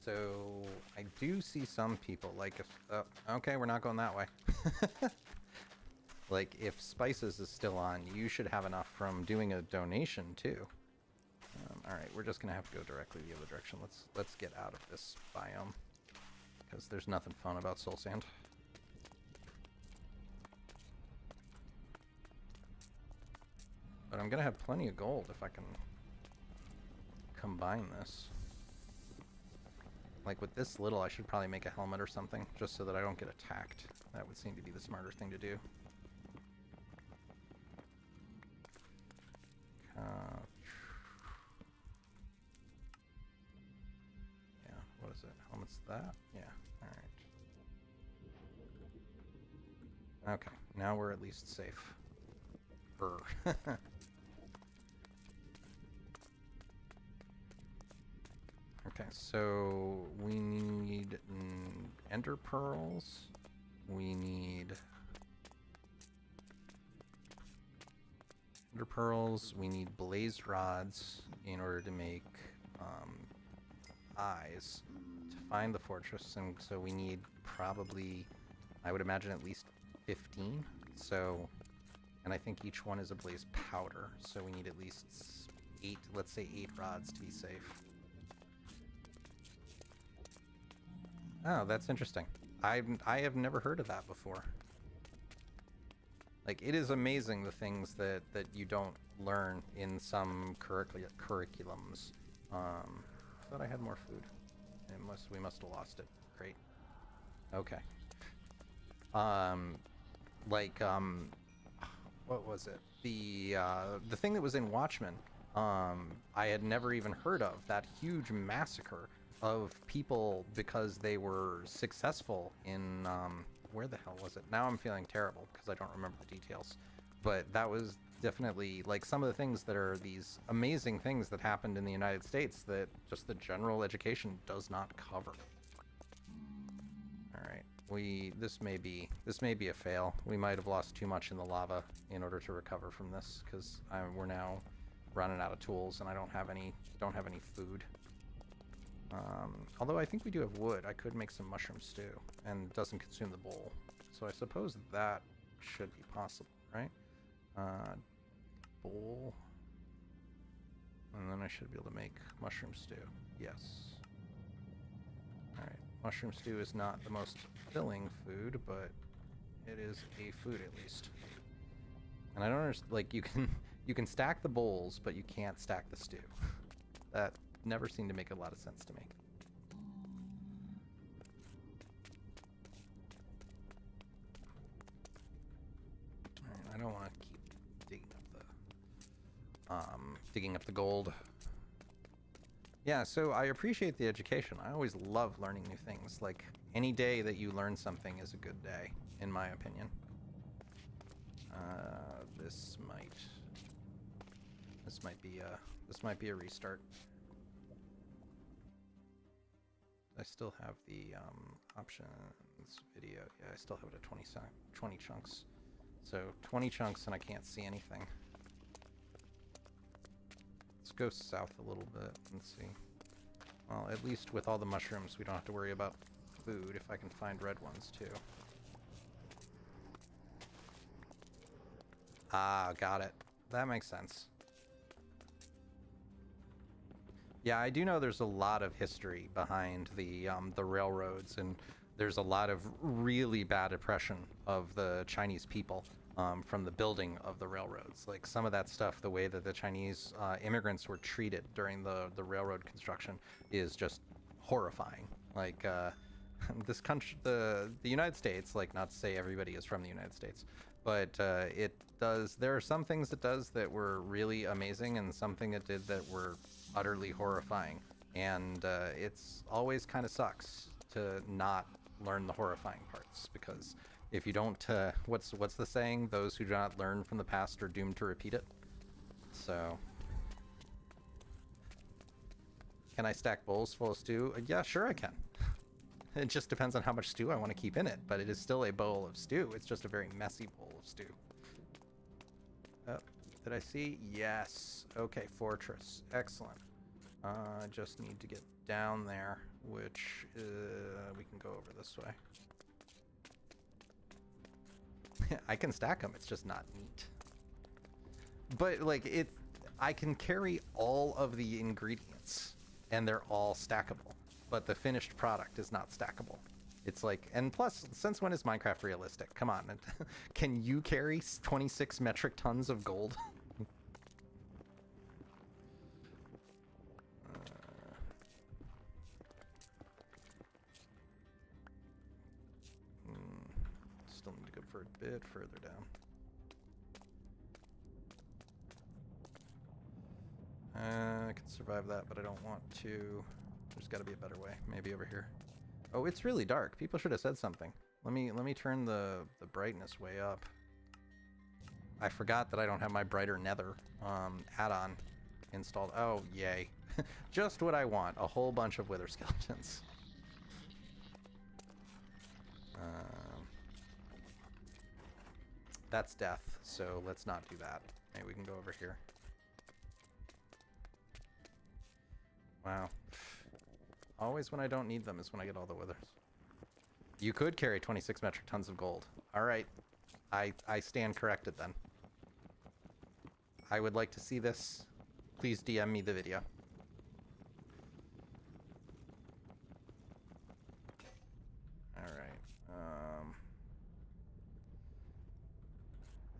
So, I do see some people, like, if... okay, we're not going that way. Like, if Spices is still on, you should have enough from doing a donation, too. Alright, we're just gonna have to go directly the other direction. Let's get out of this biome. Because there's nothing fun about soul sand. But I'm gonna have plenty of gold if I can combine this. Like with this little, I should probably make a helmet or something, just so that I don't get attacked. That would seem to be the smarter thing to do. Yeah, what is it? Helmet's that? Yeah, alright. Okay, now we're at least safe. Okay, so we need ender pearls. We need ender pearls. We need blaze rods in order to make eyes to find the fortress, and so we need probably, I would imagine, at least 15. So, and I think each one is a blaze powder, so we need at least 8, let's say 8 rods to be safe. Oh, that's interesting. I have never heard of that before. Like, it is amazing the things that you don't learn in some curriculums. I thought I had more food. We must have lost it. Great. Okay. What was it? The thing that was in Watchmen, I had never even heard of. That huge massacre of people because they were successful in, where the hell was it? Now I'm feeling terrible because I don't remember the details. But that was definitely, like, some of the things that are these amazing things that happened in the United States that just the general education does not cover. Alright, this may be a fail. We might have lost too much in the lava in order to recover from this, because we're now running out of tools and I don't have any food. Although I think we do have wood. I could make some mushroom stew, and it doesn't consume the bowl. So I suppose that should be possible, right? Bowl. And then I should be able to make mushroom stew. Yes. Alright. Mushroom stew is not the most filling food, but it is a food at least. And I don't understand, like, you can stack the bowls, but you can't stack the stew. That never seemed to make a lot of sense to me. Alright, I don't want to keep digging up the gold. Yeah, so I appreciate the education. I always love learning new things. Like, any day that you learn something is a good day, in my opinion. This might be a restart. I still have the options video. Yeah, I still have it at 20 chunks. So 20 chunks and I can't see anything. Let's go south a little bit and see. Well, at least with all the mushrooms, we don't have to worry about food if I can find red ones too. Ah, got it. That makes sense. Yeah, I do know there's a lot of history behind the railroads, and there's a lot of really bad oppression of the Chinese people from the building of the railroads. Like, some of that stuff, the way that the Chinese immigrants were treated during the railroad construction is just horrifying. Like, this country, the United States, like, not to say everybody is from the United States, but there are some things it does that were really amazing, and something it did that were utterly horrifying. And it's always kind of sucks to not learn the horrifying parts, because if you don't, what's the saying? Those who do not learn from the past are doomed to repeat it. So, can I stack bowls full of stew? Yeah, sure I can. It just depends on how much stew I want to keep in it, but it is still a bowl of stew. It's just a very messy bowl of stew. Oh, did I see? Yes. Okay, fortress. Excellent. I just need to get down there, which we can go over this way. I can stack them, it's just not neat. But, like, I can carry all of the ingredients, and they're all stackable, but the finished product is not stackable. It's like, and plus, since when is Minecraft realistic? Come on, can you carry 26 metric tons of gold? Still need to go for a bit further down. I can survive that, but I don't want to. There's got to be a better way. Maybe over here. Oh, it's really dark. People should have said something. Let me turn the brightness way up. I forgot that I don't have my brighter nether add-on installed. Oh, yay. Just what I want. A whole bunch of wither skeletons. That's death, so let's not do that. Hey, we can go over here. Wow. Always when I don't need them is when I get all the withers. You could carry 26 metric tons of gold. All right. I stand corrected then. I would like to see this. Please DM me the video. All right.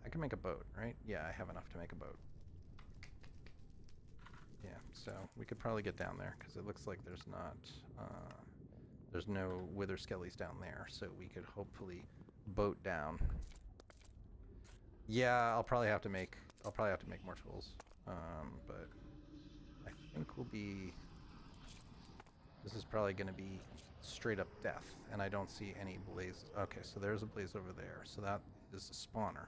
I can make a boat, right? Yeah, I have enough to make a boat. Yeah, so we could probably get down there because it looks like there's not, there's no wither skellies down there, so we could hopefully boat down. Yeah, I'll probably have to make more tools, but I think this is probably going to be straight up death, and I don't see any blaze. Okay, so there's a blaze over there, so that is a spawner.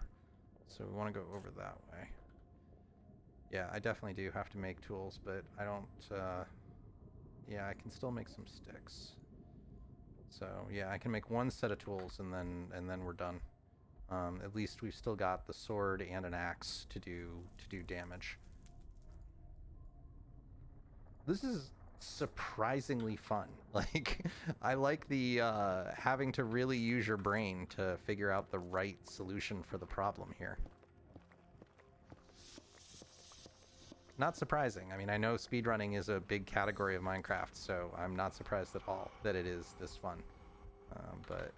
So we want to go over that way. Yeah, I definitely do have to make tools, but I don't, yeah, I can still make some sticks. So yeah, I can make one set of tools and then we're done. At least we've still got the sword and an axe to do damage. This is surprisingly fun. Like, I like the having to really use your brain to figure out the right solution for the problem here. Not surprising. I mean, I know speedrunning is a big category of Minecraft, so I'm not surprised at all that it is this fun. But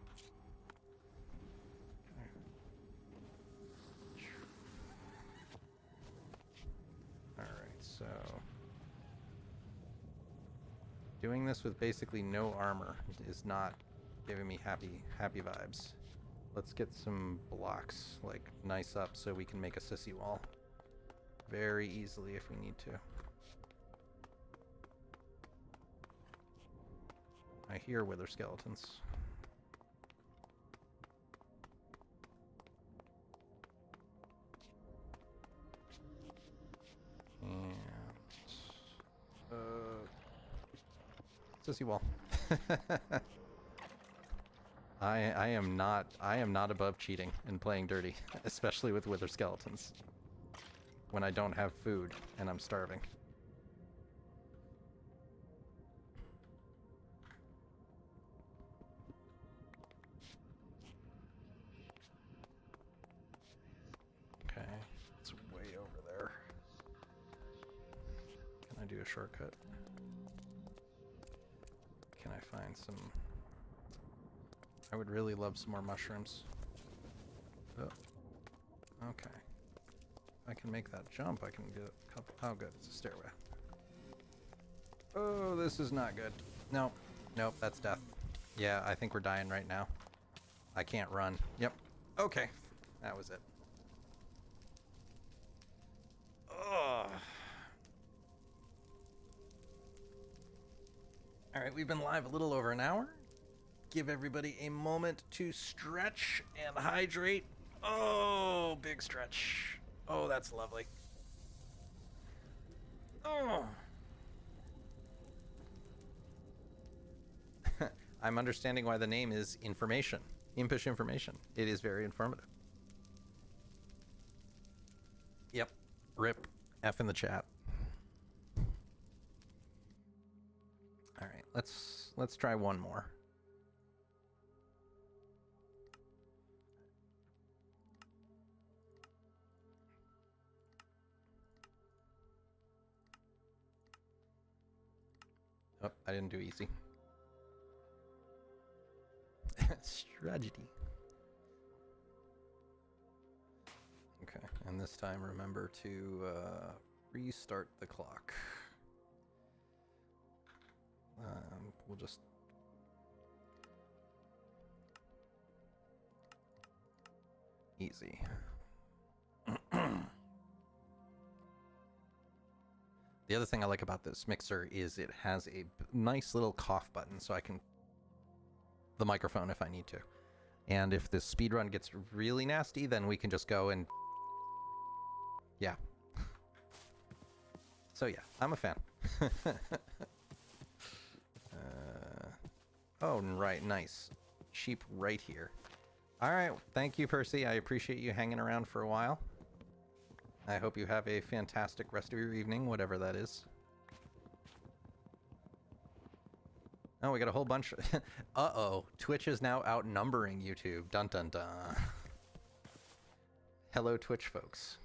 all right, so doing this with basically no armor is not giving me happy vibes. Let's get some blocks like nice up so we can make a sissy wall very easily if we need to. I hear wither skeletons. And sissy wall. I am not above cheating and playing dirty, especially with wither skeletons. When I don't have food and I'm starving. Okay, it's way over there. Can I do a shortcut? Can I find some? I would really love some more mushrooms. Oh, okay. I can make that jump. I can get a couple. Oh, good. It's a stairway. Oh, this is not good. Nope. Nope, that's death. Yeah, I think we're dying right now. I can't run. Yep. Okay. That was it. Ugh. All right, we've been live a little over an hour. Give everybody a moment to stretch and hydrate. Oh, big stretch. Oh, that's lovely. Oh. I'm understanding why the name is information. Impish information. It is very informative. Yep. Rip. F in the chat. All right, let's try one more. didn't do easy. Strategy. Okay, and this time remember to restart the clock. We'll just... Easy. The other thing I like about this mixer is it has a nice little cough button, so I can... the microphone if I need to. And if this speedrun gets really nasty, then we can just go and... yeah. So yeah, I'm a fan. Oh, right, nice. Sheep right here. Alright, thank you, Percy. I appreciate you hanging around for a while. I hope you have a fantastic rest of your evening, whatever that is. Oh, we got a whole bunch. Uh-oh, Twitch is now outnumbering YouTube. Dun dun dun. Hello, Twitch folks.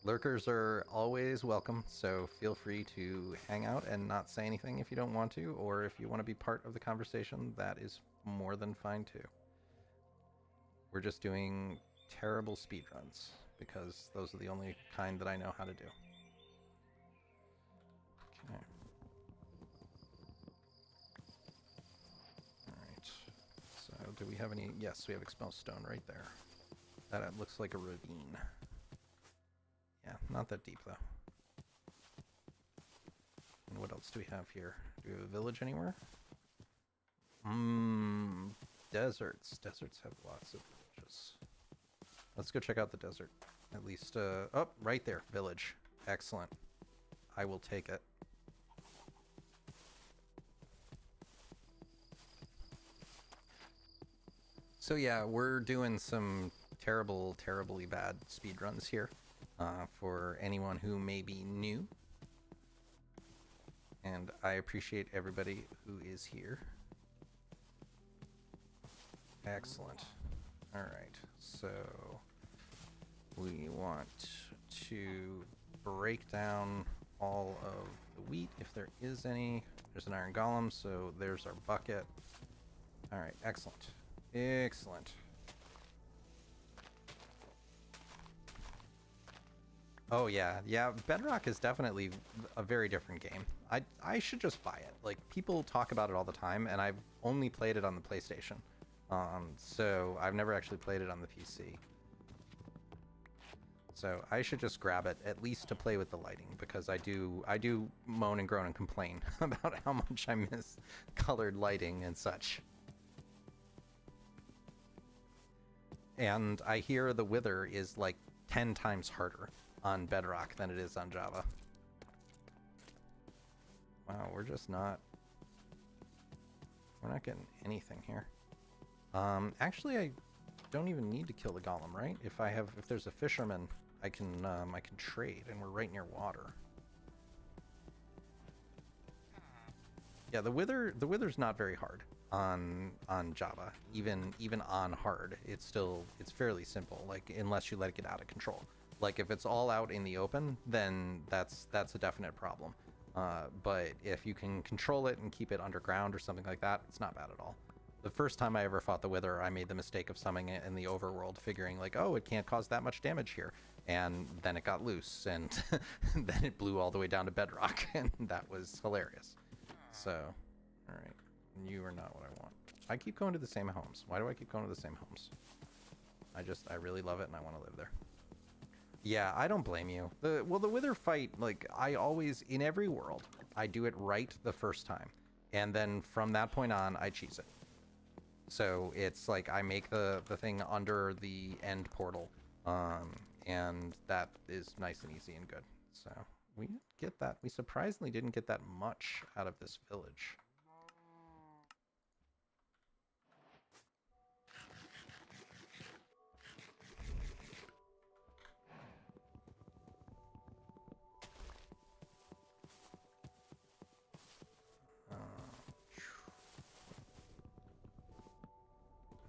Lurkers are always welcome, so feel free to hang out and not say anything if you don't want to, or if you want to be part of the conversation, that is more than fine too. We're just doing terrible speedruns, because those are the only kind that I know how to do. Okay. Alright. So, do we have any... yes, we have expel stone right there. That looks like a ravine. Yeah, not that deep, though. And what else do we have here? Do we have a village anywhere? Deserts. Deserts have lots of villages. Let's go check out the desert. At least, oh, right there, village. Excellent. I will take it. So yeah, we're doing some terribly bad speedruns here. For anyone who may be new. And I appreciate everybody who is here. Excellent. Alright, so we want to break down all of the wheat if there is any. There's an iron golem, so there's our bucket. Alright, excellent. Excellent. Oh yeah, Bedrock is definitely a very different game. I should just buy it. Like, people talk about it all the time, and I've only played it on the PlayStation. So I've never actually played it on the PC. So I should just grab it, at least to play with the lighting, because I do moan and groan and complain about how much I miss colored lighting and such. And I hear the Wither is like 10 times harder on Bedrock than it is on Java. Wow, we're not getting anything here. Actually, I don't even need to kill the golem, right? If there's a fisherman, I can trade, and we're right near water. Yeah, the Wither's not very hard on Java. Even on hard, it's fairly simple. Like, unless you let it get out of control. Like, if it's all out in the open, then that's a definite problem. But if you can control it and keep it underground or something like that, it's not bad at all. The first time I ever fought the Wither, I made the mistake of summoning it in the overworld, figuring like, oh, it can't cause that much damage here. And then it got loose, and then it blew all the way down to Bedrock, and that was hilarious. So, alright. You are not what I want. I keep going to the same homes. Why do I keep going to the same homes? I really love it, and I want to live there. Yeah, I don't blame you. The Wither fight, like, I always, in every world, I do it right the first time. And then from that point on, I cheese it. So it's like I make the thing under the end portal. And that is nice and easy and good. So we get that. We surprisingly didn't get that much out of this village.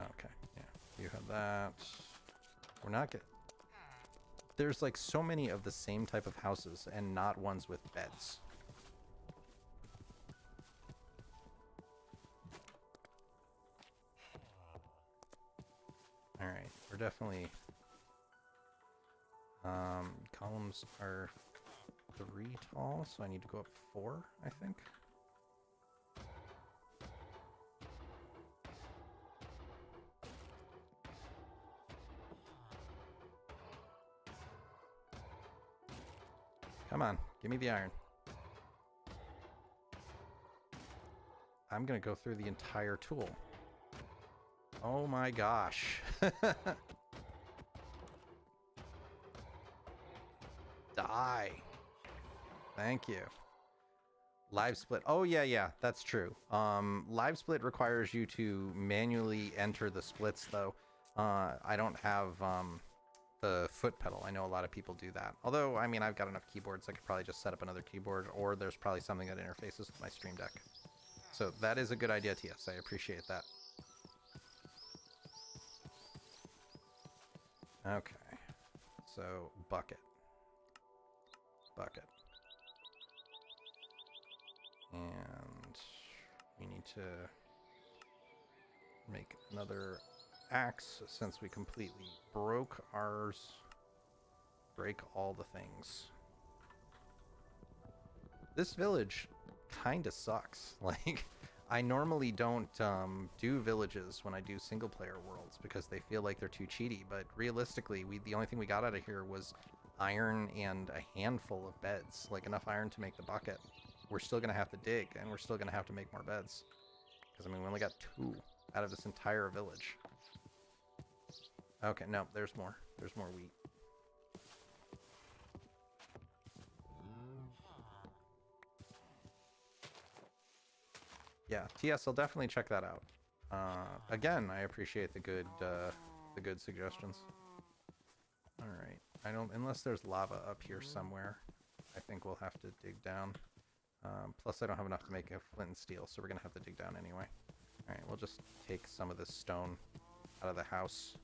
Okay, yeah, you have that. We're not getting... There's like so many of the same type of houses and not ones with beds. Alright, we're definitely... columns are 3 tall, so I need to go up 4, I think. Come on, give me the iron. I'm gonna go through the entire tool. Oh my gosh. Die. Thank you. Live split. Oh yeah, that's true. Live split requires you to manually enter the splits though. I don't have the foot pedal. I know a lot of people do that. Although, I mean, I've got enough keyboards, I could probably just set up another keyboard, or there's probably something that interfaces with my Stream Deck. So that is a good idea, TS. I appreciate that. Okay. So, bucket. Bucket. And we need to make another axe since we completely broke ours. Break all the things. This village kind of sucks. Like, I normally don't do villages when I do single player worlds because they feel like they're too cheaty, but realistically, the only thing we got out of here was iron and a handful of beds, like enough iron to make the bucket. We're still gonna have to dig, and we're still gonna have to make more beds. Because, I mean, we only got 2 out of this entire village. Okay, no, there's more. There's more wheat. Yeah, TS, I'll definitely check that out. Again, I appreciate the good suggestions. All right, I don't, unless there's lava up here somewhere, I think we'll have to dig down. Plus, I don't have enough to make a flint and steel, so we're gonna have to dig down anyway. All right, we'll just take some of this stone out of the house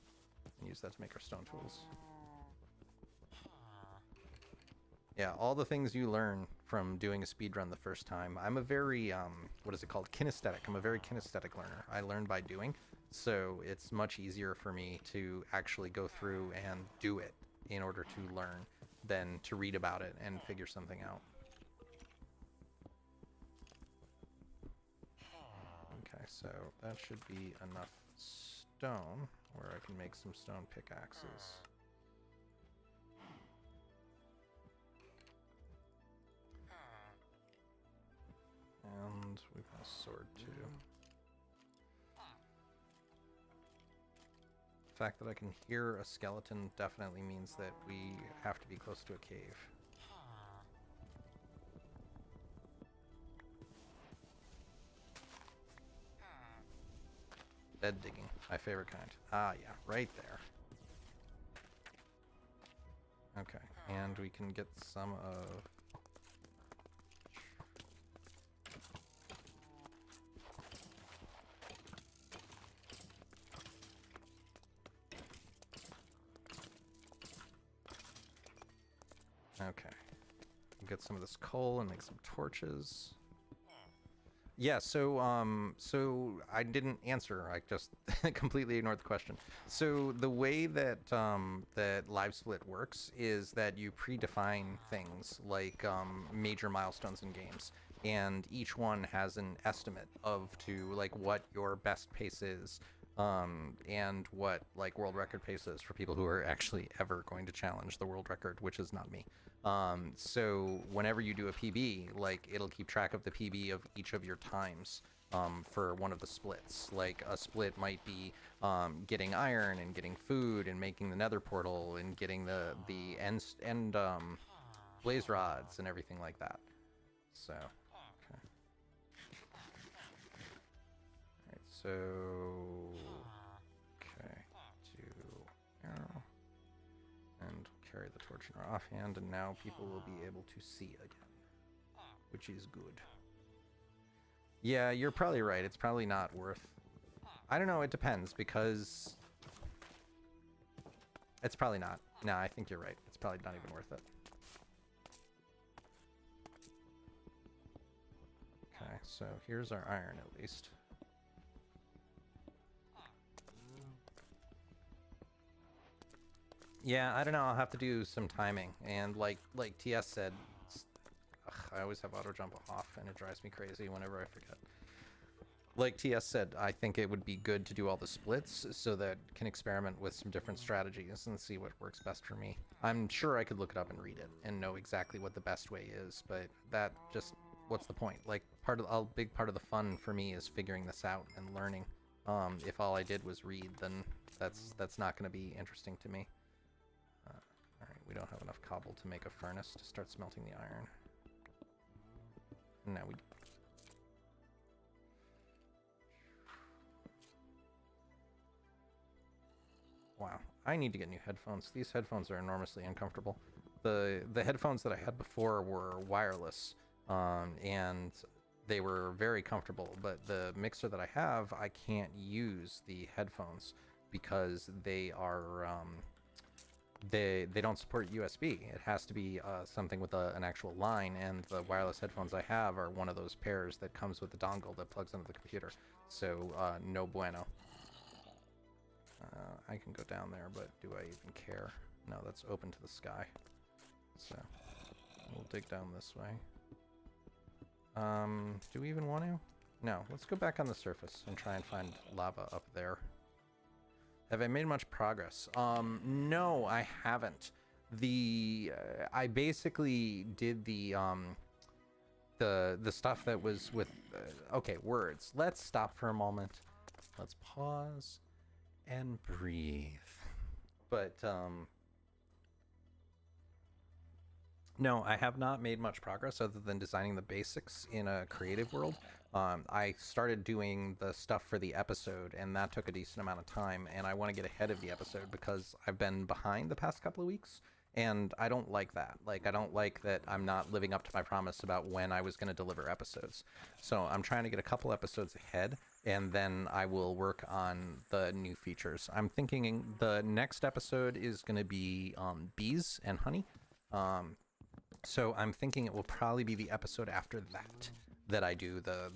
and use that to make our stone tools. Yeah, all the things you learn from doing a speedrun the first time. I'm a very, what is it called? Kinesthetic. I'm a very kinesthetic learner. I learn by doing, so it's much easier for me to actually go through and do it in order to learn than to read about it and figure something out. Okay, so that should be enough stone where I can make some stone pickaxes. And we've got a sword too. The fact that I can hear a skeleton definitely means that we have to be close to a cave. Bed digging, my favorite kind. Ah, yeah, right there. Okay, and we can get some of... Okay, we'll get some of this coal and make some torches. Yeah, so so I didn't answer. I just completely ignored the question. So the way that that live split works is that you predefine things like major milestones in games, and each one has an estimate of to like what your best pace is, and what like world record pace is for people who are actually ever going to challenge the world record, which is not me. So whenever you do a PB, like it'll keep track of the PB of each of your times for one of the splits. Like a split might be getting iron and getting food and making the nether portal and getting the end blaze rods and everything like that. So okay. All right, so okay, 2 arrow. And carry the torch in our offhand, and now people will be able to see again, which is good. Yeah, you're probably right. It's probably not worth... I don't know, it depends, because... It's probably not. No, I think you're right. It's probably not even worth it. Okay, so here's our iron, at least. Yeah, I don't know. I'll have to do some timing. And like TS said, I always have auto jump off, and it drives me crazy whenever I forget. Like TS said, I think it would be good to do all the splits so that can experiment with some different strategies and see what works best for me. I'm sure I could look it up and read it and know exactly what the best way is, but that just, what's the point? Like, a big part of the fun for me is figuring this out and learning. If all I did was read, then that's not going to be interesting to me. All right, we don't have enough cobble to make a furnace to start smelting the iron. Now we... Wow, I need to get new headphones. These headphones are enormously uncomfortable. The headphones that I had before were wireless, and they were very comfortable, but the mixer that I have, I can't use the headphones because they are they don't support USB. It has to be something with an actual line, and the wireless headphones I have are one of those pairs that comes with the dongle that plugs into the computer. So no bueno. I can go down there, but do I even care? No, that's open to the sky. So we'll dig down this way. Do we even want to? No, let's go back on the surface and try and find lava up there. Have I made much progress? No, I haven't. I basically did the stuff that was with, okay, words. Let's stop for a moment. Let's pause and breathe. But, no, I have not made much progress other than designing the basics in a creative world. I started doing the stuff for the episode, and that took a decent amount of time, and I want to get ahead of the episode because I've been behind the past couple of weeks, and I don't like that. Like, I don't like that I'm not living up to my promise about when I was going to deliver episodes. So I'm trying to get a couple episodes ahead, and then I will work on the new features. I'm thinking the next episode is going to be bees and honey. So I'm thinking it will probably be the episode after that I do the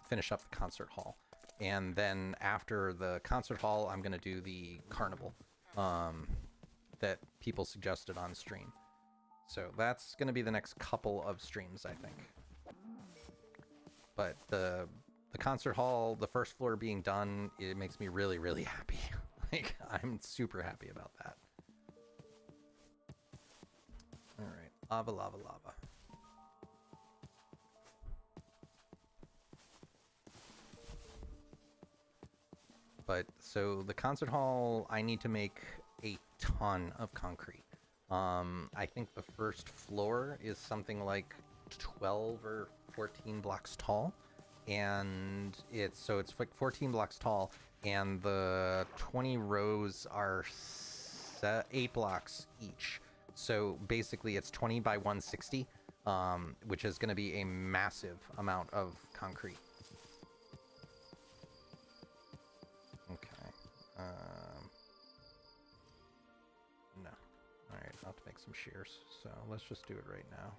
finish up the concert hall, and then after the concert hall I'm gonna do the carnival that people suggested on stream. So that's gonna be the next couple of streams, I think. But the concert hall, the first floor being done, it makes me really, really happy. Like, I'm super happy about that. All right, lava, lava, lava. But so the concert hall, I need to make a ton of concrete. I think the first floor is something like 12 or 14 blocks tall, and it's like 14 blocks tall, and the 20 rows are 8 blocks each. So basically it's 20 by 160, which is going to be a massive amount of concrete. No. Alright, I'll have to make some shears, so let's just do it right now.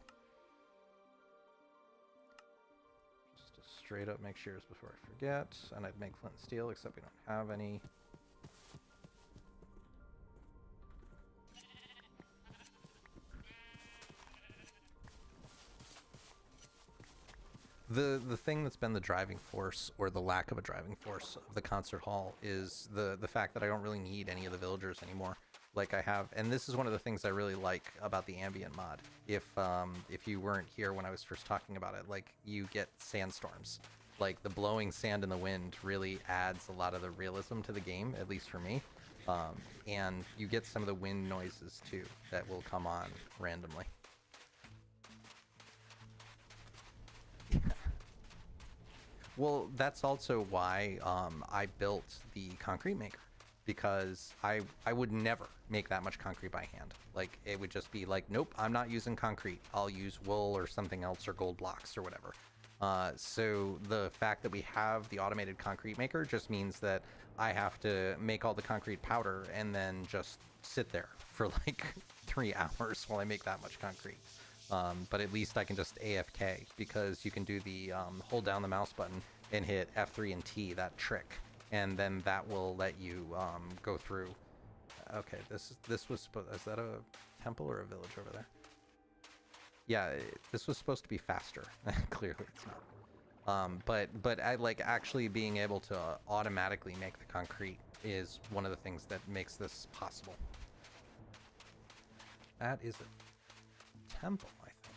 Just to straight up make shears before I forget, and I'd make flint and steel, except we don't have any. The thing that's been the driving force, or the lack of a driving force, of the concert hall is the fact that I don't really need any of the villagers anymore. Like I have, and this is one of the things I really like about the ambient mod. If you weren't here when I was first talking about it, like, you get sandstorms. Like, the blowing sand in the wind really adds a lot of the realism to the game, at least for me. And you get some of the wind noises too that will come on randomly. Well, that's also why I built the concrete maker, because I would never make that much concrete by hand. Like, it would just be like, nope, I'm not using concrete. I'll use wool or something else, or gold blocks or whatever. So the fact that we have the automated concrete maker just means that I have to make all the concrete powder and then just sit there for like 3 hours while I make that much concrete. But at least I can just AFK, because you can do the hold down the mouse button and hit F3 and T, that trick, and then that will let you go through. Okay, this was supposed... Is that a temple or a village over there? Yeah, this was supposed to be faster. Clearly it's not. But I like actually being able to automatically make the concrete is one of the things that makes this possible. That is a temple, I think.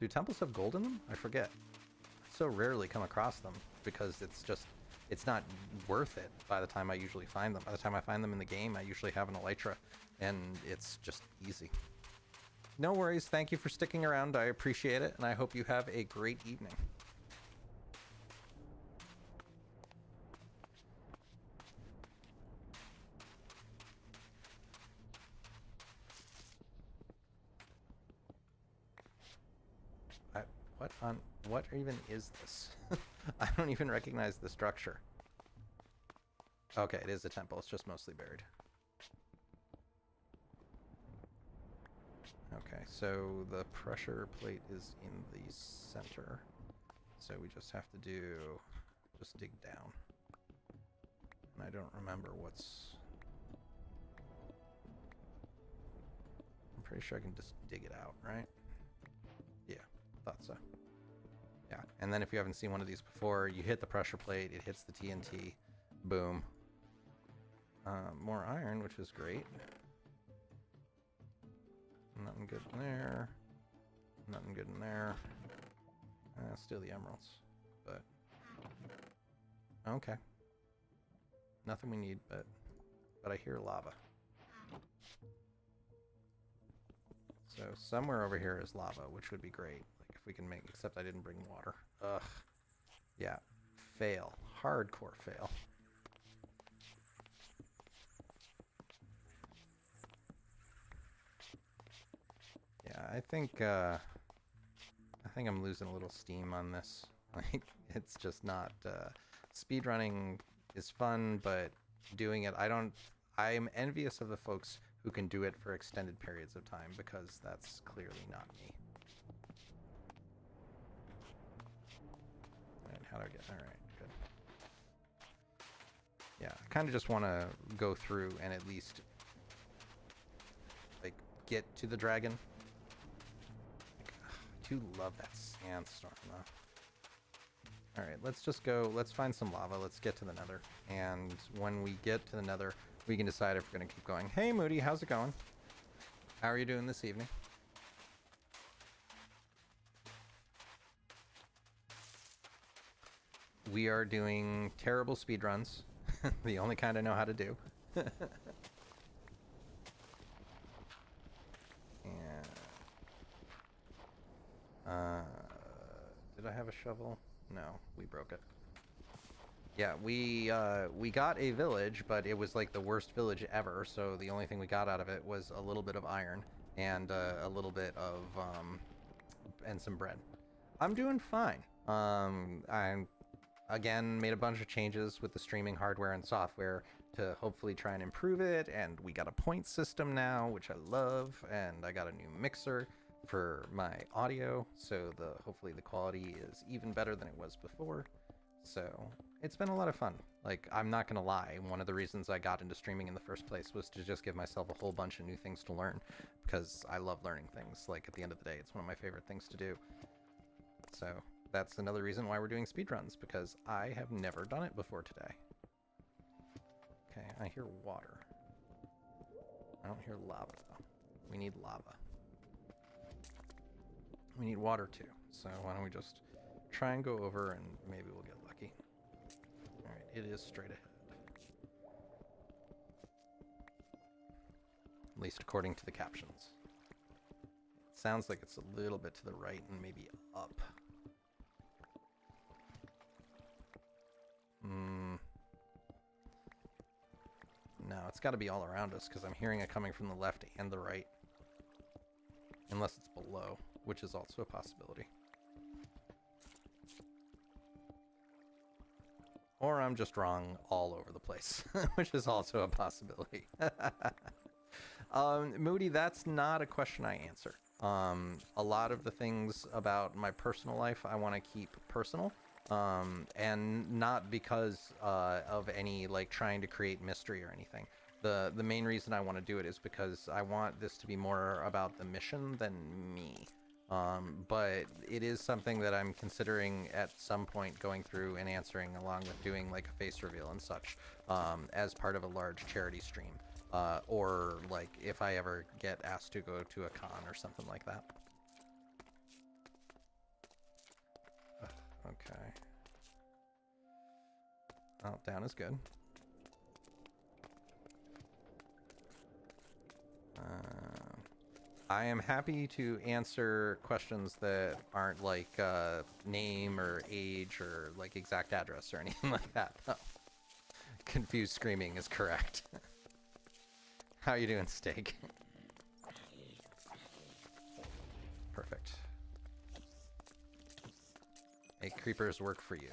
Do temples have gold in them? I forget. I so rarely come across them because it's not worth it by the time I usually find them. By the time I find them in the game, I usually have an elytra, and it's just easy. No worries. Thank you for sticking around. I appreciate it, and I hope you have a great evening. What even is this? I don't even recognize the structure. Okay, it is a temple. It's just mostly buried. Okay, so the pressure plate is in the center. So we just have to just dig down. And I don't remember what's... I'm pretty sure I can just dig it out, right? Yeah, thought so. Yeah, and then if you haven't seen one of these before, you hit the pressure plate, it hits the TNT, boom. More iron, which is great. Nothing good in there. Nothing good in there. Still the emeralds, but okay. Nothing we need, but I hear lava. So somewhere over here is lava, which would be great. Like if we can make, except I didn't bring water. Ugh. Yeah. Fail. Hardcore fail. Yeah, I think I'm losing a little steam on this. Like it's just not speedrunning is fun, but doing it, I'm envious of the folks who can do it for extended periods of time, because that's clearly not me. And how do I get, all right, good. Yeah, I kind of just want to go through and at least like get to the dragon. Like, I do love that sandstorm though. All right, let's just go, let's find some lava, let's get to the nether, and when we get to the nether, we can decide if we're going to keep going. Hey Moody, how's it going? How are you doing this evening? We are doing terrible speedruns. The only kind I know how to do. And did I have a shovel? No, we broke it. Yeah, we got a village, but it was like the worst village ever, so the only thing we got out of it was a little bit of iron and a little bit of and some bread. I'm doing fine. I again made a bunch of changes with the streaming hardware and software to hopefully try and improve it, and we got a point system now, which I love, and I got a new mixer for my audio, so hopefully the quality is even better than it was before. So it's been a lot of fun. Like, I'm not gonna lie, one of the reasons I got into streaming in the first place was to just give myself a whole bunch of new things to learn, because I love learning things. Like, at the end of the day, it's one of my favorite things to do. So that's another reason why we're doing speedruns, because I have never done it before today. Okay, I hear water. I don't hear lava though. We need lava. We need water too, so why don't we just try and go over and maybe we'll get lucky. Alright, it is straight ahead. At least according to the captions. It sounds like it's a little bit to the right and maybe up. No, it's got to be all around us, because I'm hearing it coming from the left and the right. Unless it's below, which is also a possibility. Or I'm just wrong all over the place, which is also a possibility. Moody, that's not a question I answer. A lot of the things about my personal life I want to keep personal, and not because of any like trying to create mystery or anything. The main reason I want to do it is because I want this to be more about the mission than me. But it is something that I'm considering at some point going through and answering, along with doing like a face reveal and such, as part of a large charity stream, or like if I ever get asked to go to a con or something like that. Okay. Oh, down is good. I am happy to answer questions that aren't like name or age or like exact address or anything like that. Oh. Confused screaming is correct. How you doing, Steak? Perfect. Make creepers work for you.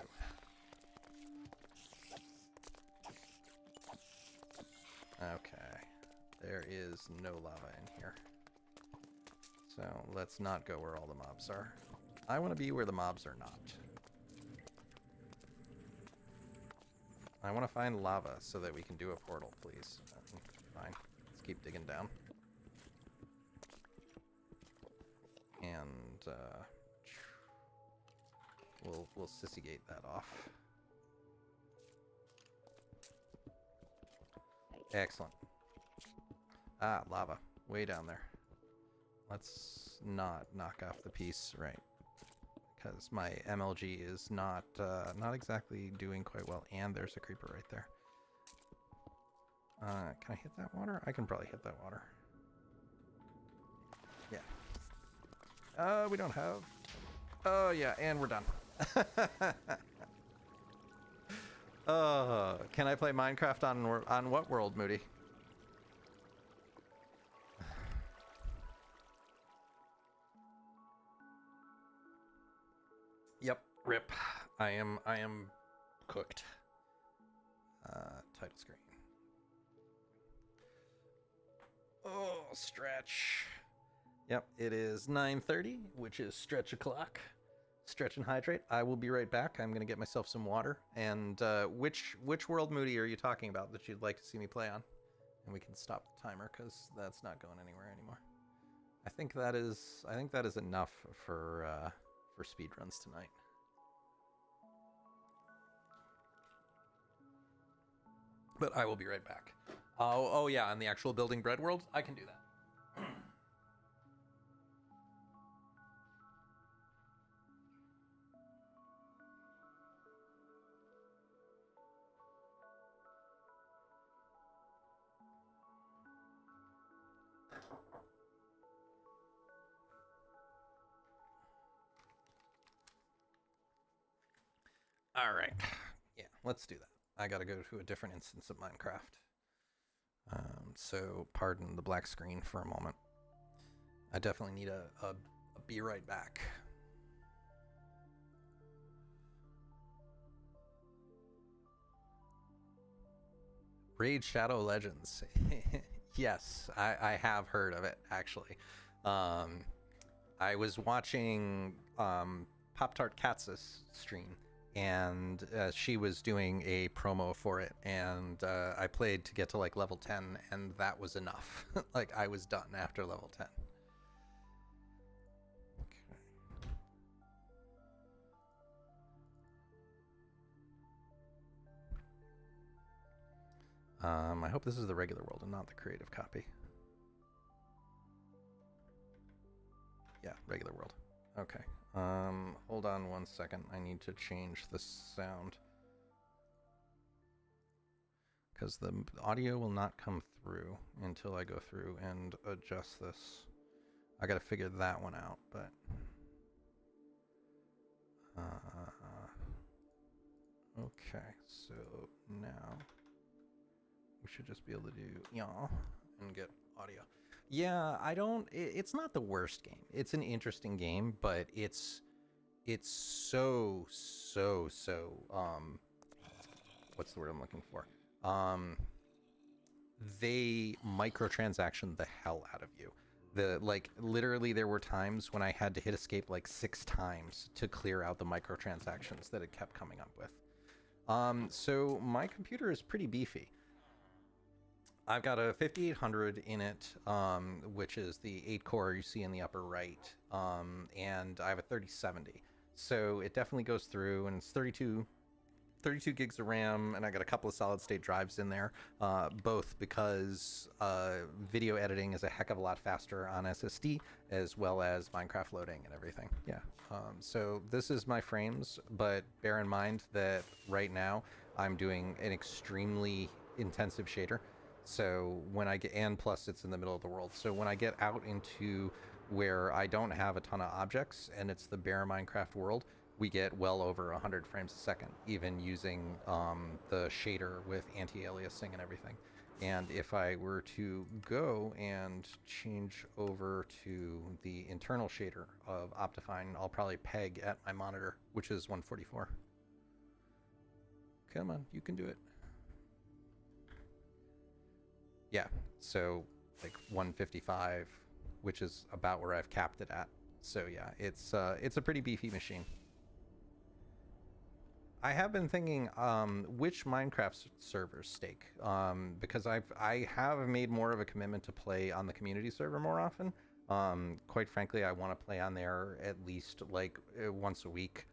Okay. There is no lava in here. So let's not go where all the mobs are. I want to be where the mobs are not. I want to find lava so that we can do a portal, please. Fine. Let's keep digging down. And we'll sissygate that off. Excellent. Ah, lava. Way down there. Let's not knock off the piece, right? Because my MLG is not exactly doing quite well. And there's a creeper right there. Can I hit that water? I can probably hit that water. Yeah. We don't have... Oh, yeah, and we're done. Can I play Minecraft on what world, Moody? Yep, rip. I am cooked. Title screen. Oh, stretch. Yep, it is 9:30, which is stretch o'clock. Stretch and hydrate. I will be right back. I'm gonna get myself some water. And which world, Moody, are you talking about that you'd like to see me play on? And we can stop the timer because that's not going anywhere anymore. I think that is enough for speed runs tonight. But I will be right back. Oh yeah, on the actual building bread world, I can do that. All right. Yeah, let's do that. I gotta go to a different instance of Minecraft. So pardon the black screen for a moment. I definitely need a be right back. Raid Shadow Legends. Yes, I have heard of it, actually. I was watching Pop-Tart Katz's stream, and she was doing a promo for it, and I played to get to like level 10, and that was enough. Like, I was done after level 10. I hope this is the regular world and not the creative copy. Yeah, regular world. Okay. Hold on 1 second. I need to change the sound, because the audio will not come through until I go through and adjust this. I gotta figure that one out, but okay, so now we should just be able to do yaw and get audio. Yeah, it's not the worst game. It's an interesting game, but it's so what's the word I'm looking for? They microtransaction the hell out of you. Like, literally there were times when I had to hit escape like 6 times to clear out the microtransactions that it kept coming up with. So my computer is pretty beefy. I've got a 5800 in it, which is the 8-core you see in the upper right, and I have a 3070. So it definitely goes through, and it's 32 gigs of RAM, and I got a couple of solid-state drives in there, both because video editing is a heck of a lot faster on SSD, as well as Minecraft loading and everything. Yeah. So this is my frames, but bear in mind that right now I'm doing an extremely intensive shader. So when I get, and plus it's in the middle of the world. So when I get out into where I don't have a ton of objects and it's the bare Minecraft world, we get well over 100 frames a second, even using the shader with anti-aliasing and everything. And if I were to go and change over to the internal shader of Optifine, I'll probably peg at my monitor, which is 144. Come on, you can do it. Yeah, so like 155, which is about where I've capped it at. So yeah, it's a pretty beefy machine. I have been thinking which Minecraft servers stake, because I have made more of a commitment to play on the community server more often. Quite frankly, I want to play on there at least like once a week,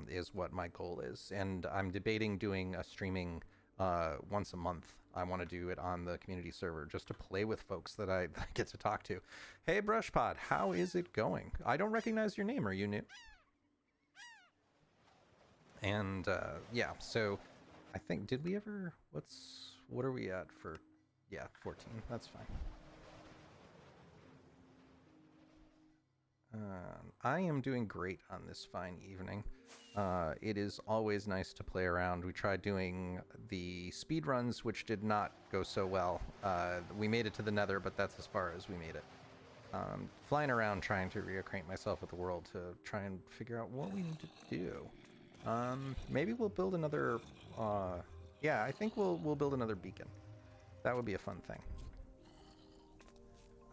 is what my goal is, and I'm debating doing a streaming once a month. I want to do it on the community server just to play with folks that I get to talk to. Hey Brushpod, how is it going? I don't recognize your name. Are you new? And yeah, so I think, did we ever, what are we at for? Yeah, 14, that's fine. I am doing great on this fine evening. It is always nice to play around. We tried doing the speed runs, which did not go so well. We made it to the Nether, but that's as far as we made it. Flying around trying to reacquaint myself with the world to try and figure out what we need to do. Maybe we'll build another, yeah, I think we'll build another beacon. That would be a fun thing.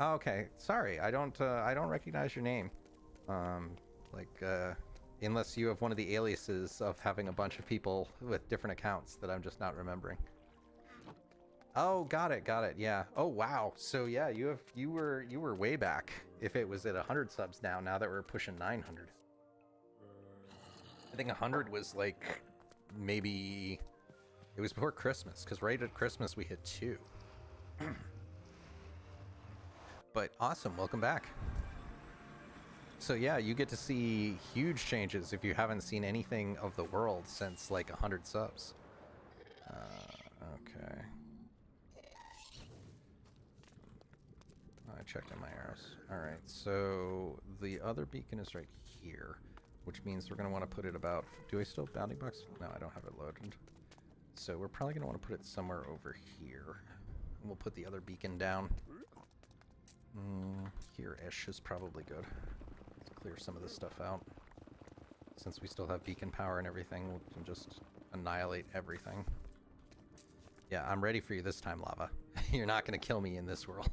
Oh, okay, sorry, I don't recognize your name. Unless you have one of the aliases of having a bunch of people with different accounts that I'm just not remembering. Oh, got it, yeah. Oh, wow. So yeah, you were way back if it was at 100 subs now that we're pushing 900. I think 100 was like, maybe, it was before Christmas, because right at Christmas we hit 2. But awesome, welcome back. So yeah, you get to see huge changes if you haven't seen anything of the world since like 100 subs. Okay. I checked on my arrows. Alright, so the other beacon is right here, which means we're going to want to put it about... Do I still have bounding box? No, I don't have it loaded. So we're probably going to want to put it somewhere over here. And we'll put the other beacon down. Here-ish is probably good. Let's clear some of this stuff out. Since we still have beacon power and everything, we can just annihilate everything. Yeah, I'm ready for you this time, Lava. You're not going to kill me in this world.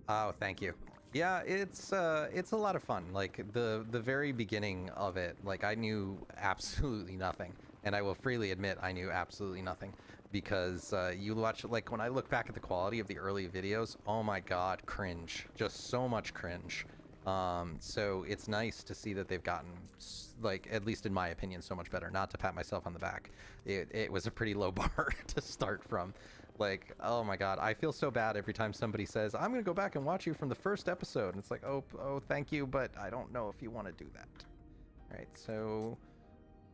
Oh, thank you. Yeah, it's a lot of fun. Like the very beginning of it, like I knew absolutely nothing, and I will freely admit I knew absolutely nothing, because you watch, like when I look back at the quality of the early videos, oh my god, cringe, just so much cringe. So it's nice to see that they've gotten, like, at least in my opinion, so much better. Not to pat myself on the back, it was a pretty low bar to start from. Like, oh my god, I feel so bad every time somebody says, I'm gonna go back and watch you from the first episode. And it's like, oh, thank you, but I don't know if you want to do that. Alright, so,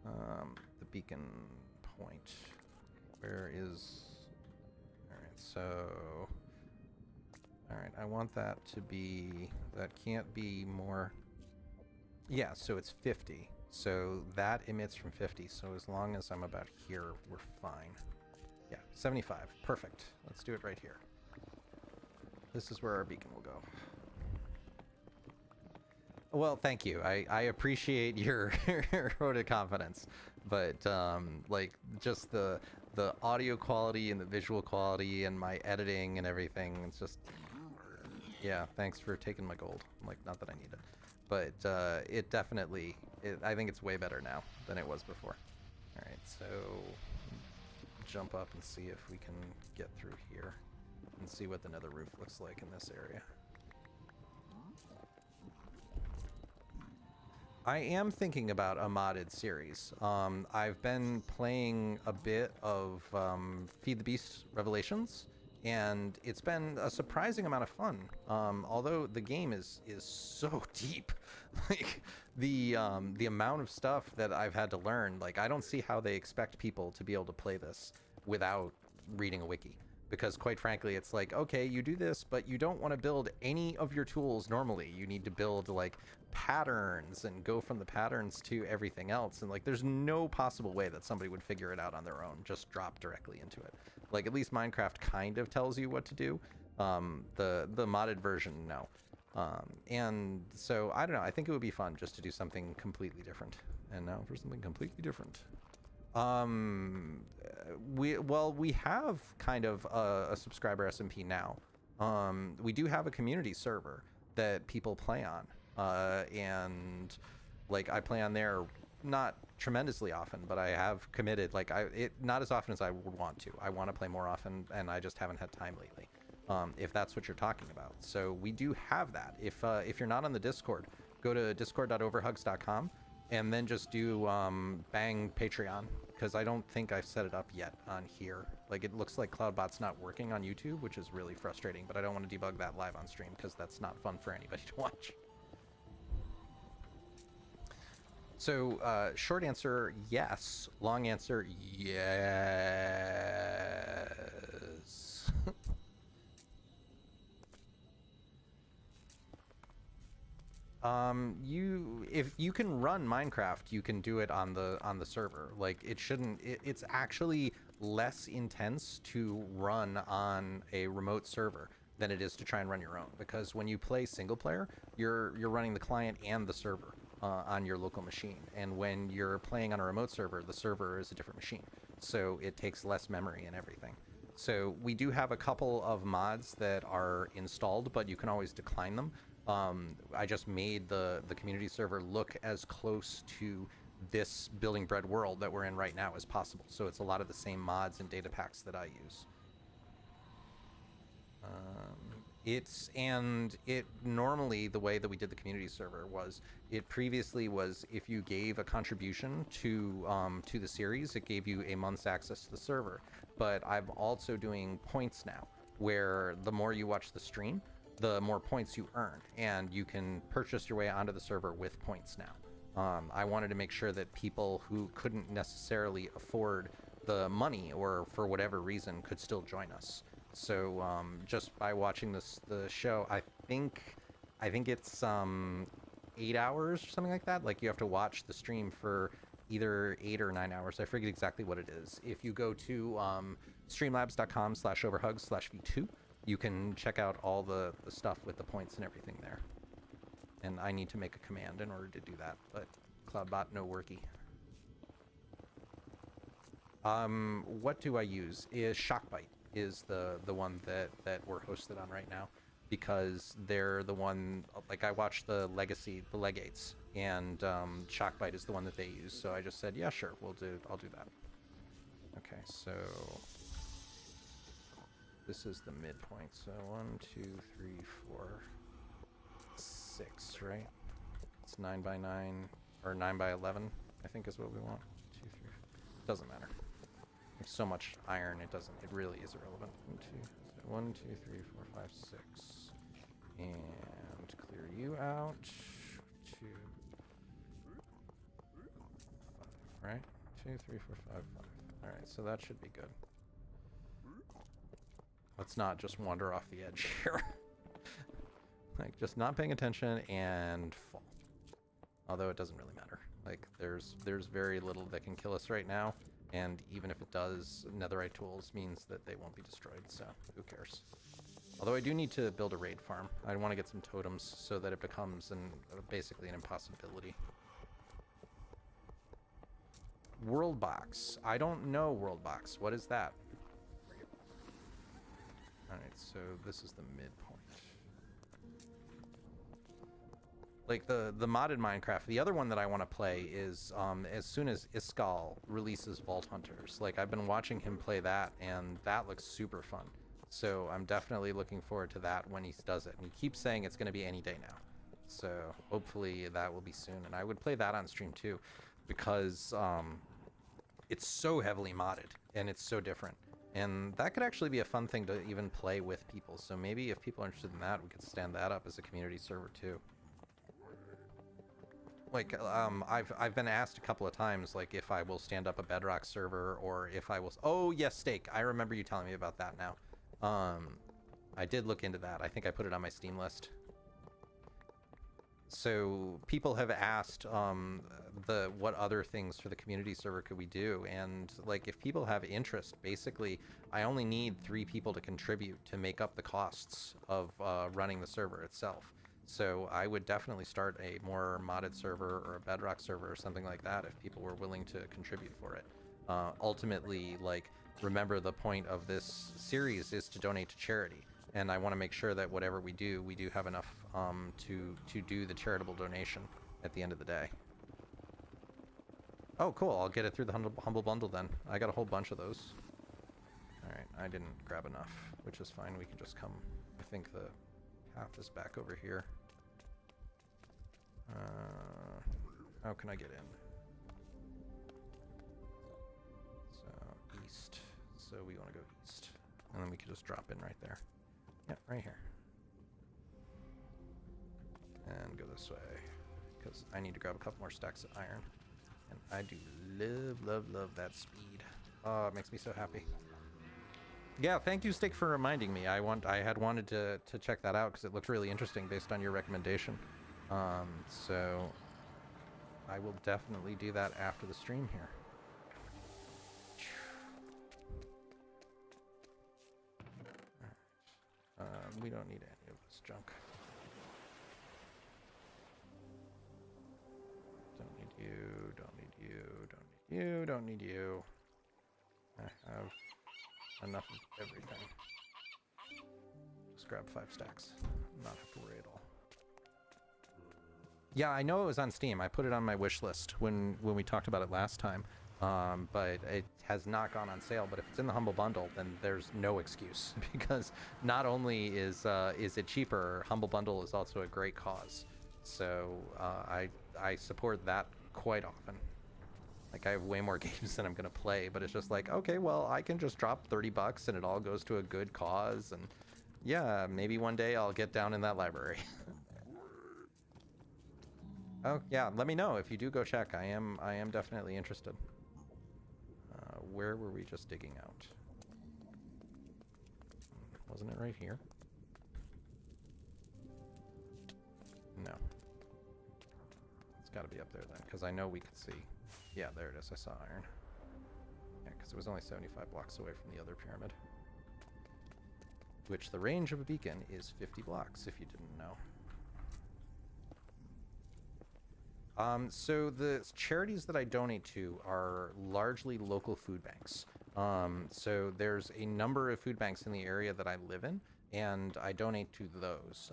the beacon point, where is, alright, so, alright, I want that to be, that can't be more, yeah, so it's 50. So that emits from 50, so as long as I'm about here, we're fine. Yeah, 75. Perfect. Let's do it right here. This is where our beacon will go. Well, thank you. I appreciate your vote of confidence, but like just the the audio quality and the visual quality and my editing and everything. It's just, yeah, thanks for taking my gold. Like, not that I need it, but it definitely, I think it's way better now than it was before. All right, so jump up and see if we can get through here and see what the nether roof looks like in this area. I am thinking about a modded series. I've been playing a bit of Feed the Beast Revelations, and it's been a surprising amount of fun. Although the game is so deep, like the amount of stuff that I've had to learn. Like, I don't see how they expect people to be able to play this without reading a wiki. Because quite frankly, it's like, okay, you do this, but you don't want to build any of your tools normally. You need to build like patterns and go from the patterns to everything else. And like, there's no possible way that somebody would figure it out on their own. Just drop directly into it. Like, at least Minecraft kind of tells you what to do. The modded version, no. And so I don't know. I think it would be fun just to do something completely different. And now for something completely different. We have kind of a subscriber SMP now. We do have a community server that people play on, and like I play on there not tremendously often, but I have committed, like not as often as I would want to. I want to play more often, and I just haven't had time lately. If that's what you're talking about. So we do have that. If you're not on the Discord, go to discord.overhugs.com. And then just do bang Patreon, because I don't think I've set it up yet on here. Like, it looks like Cloudbot's not working on YouTube, which is really frustrating, but I don't want to debug that live on stream because that's not fun for anybody to watch. So short answer, yes. Long answer, yes. If you can run Minecraft, you can do it on the server. Like, it's actually less intense to run on a remote server than it is to try and run your own, because when you play single player, you're running the client and the server on your local machine, and when you're playing on a remote server, the server is a different machine, so it takes less memory and everything. So we do have a couple of mods that are installed, but you can always decline them. I just made the community server look as close to this Building Bread world that we're in right now as possible. So it's a lot of the same mods and data packs that I use. Normally the way that we did the community server was, it previously was if you gave a contribution to the series, it gave you a month's access to the server. But I'm also doing points now, where the more you watch the stream, the more points you earn, and you can purchase your way onto the server with points now. I wanted to make sure that people who couldn't necessarily afford the money, or for whatever reason, could still join us. So just by watching the show, I think it's 8 hours or something like that. Like, you have to watch the stream for either 8 or 9 hours. I forget exactly what it is. If you go to streamlabs.com/overhugs/v2, you can check out all the stuff with the points and everything there. And I need to make a command in order to do that, but Cloudbot no worky. What do I use? Shockbite is the one that we're hosted on right now, because they're the one, like, I watched the Legates, and Shockbite is the one that they use. So I just said, yeah, sure, I'll do that. Okay, so this is the midpoint. So 1, 2, 3, 4, 6, right? It's 9 by 9 or 9 by 11, I think is what we want. 2, 3. Doesn't matter. There's so much iron, it really is irrelevant. 1, 2, 3, 4, 5, 6. And clear you out. 2, 5, right? 2, 3, 4, 5, 5. Alright, so that should be good. Let's not just wander off the edge here. Like, just not paying attention and fall. Although it doesn't really matter. Like, there's very little that can kill us right now, and even if it does, netherite tools means that they won't be destroyed, so who cares? Although I do need to build a raid farm. I want to get some totems so that it becomes basically an impossibility. World Box. I don't know World Box. What is that? Alright, so this is the midpoint. Like the modded Minecraft. The other one that I want to play is as soon as Iskal releases Vault Hunters. Like, I've been watching him play that, and that looks super fun. So I'm definitely looking forward to that when he does it. And he keeps saying it's going to be any day now. So hopefully that will be soon. And I would play that on stream too, because it's so heavily modded and it's so different. And that could actually be a fun thing to even play with people. So maybe if people are interested in that, we could stand that up as a community server too. Like, I've been asked a couple of times, like, if I will stand up a Bedrock server, or if I will... Oh, yes, Steak. I remember you telling me about that now. I did look into that. I think I put it on my Steam list. So people have asked what other things for the community server could we do, and like, if people have interest, basically I only need 3 people to contribute to make up the costs of running the server itself. So I would definitely start a more modded server or a Bedrock server or something like that if people were willing to contribute for it. Ultimately, like, remember the point of this series is to donate to charity. And I want to make sure that whatever we do have enough to do the charitable donation at the end of the day. Oh, cool. I'll get it through the Humble Bundle then. I got a whole bunch of those. Alright, I didn't grab enough, which is fine. We can just come... I think the path is back over here. How can I get in? So, east. So we want to go east. And then we can just drop in right there. Yeah, right here. And go this way, because I need to grab a couple more stacks of iron. And I do love that speed. Oh, it makes me so happy. Yeah, thank you, Stick, for reminding me. I had wanted to check that out because it looked really interesting based on your recommendation. So I will definitely do that after the stream here. We don't need any of this junk. Don't need you, don't need you, don't need you, don't need you. I have enough of everything. Just grab 5 stacks. Not have to worry at all. Yeah, I know it was on Steam. I put it on my wish list when we talked about it last time. But it has not gone on sale. But if it's in the Humble Bundle, then there's no excuse, because not only is it cheaper, Humble Bundle is also a great cause. So I support that quite often. Like, I have way more games than I'm gonna play, but it's just like, okay, well, I can just drop $30 and it all goes to a good cause. And yeah, maybe one day I'll get down in that library. Oh yeah, let me know if you do go check. I am definitely interested. Where were we just digging out? Wasn't it right here? No. It's got to be up there then, because I know we could see. Yeah, there it is. I saw iron. Yeah, because it was only 75 blocks away from the other pyramid. Which the range of a beacon is 50 blocks, if you didn't know. So the charities that I donate to are largely local food banks. So there's a number of food banks in the area that I live in, and I donate to those.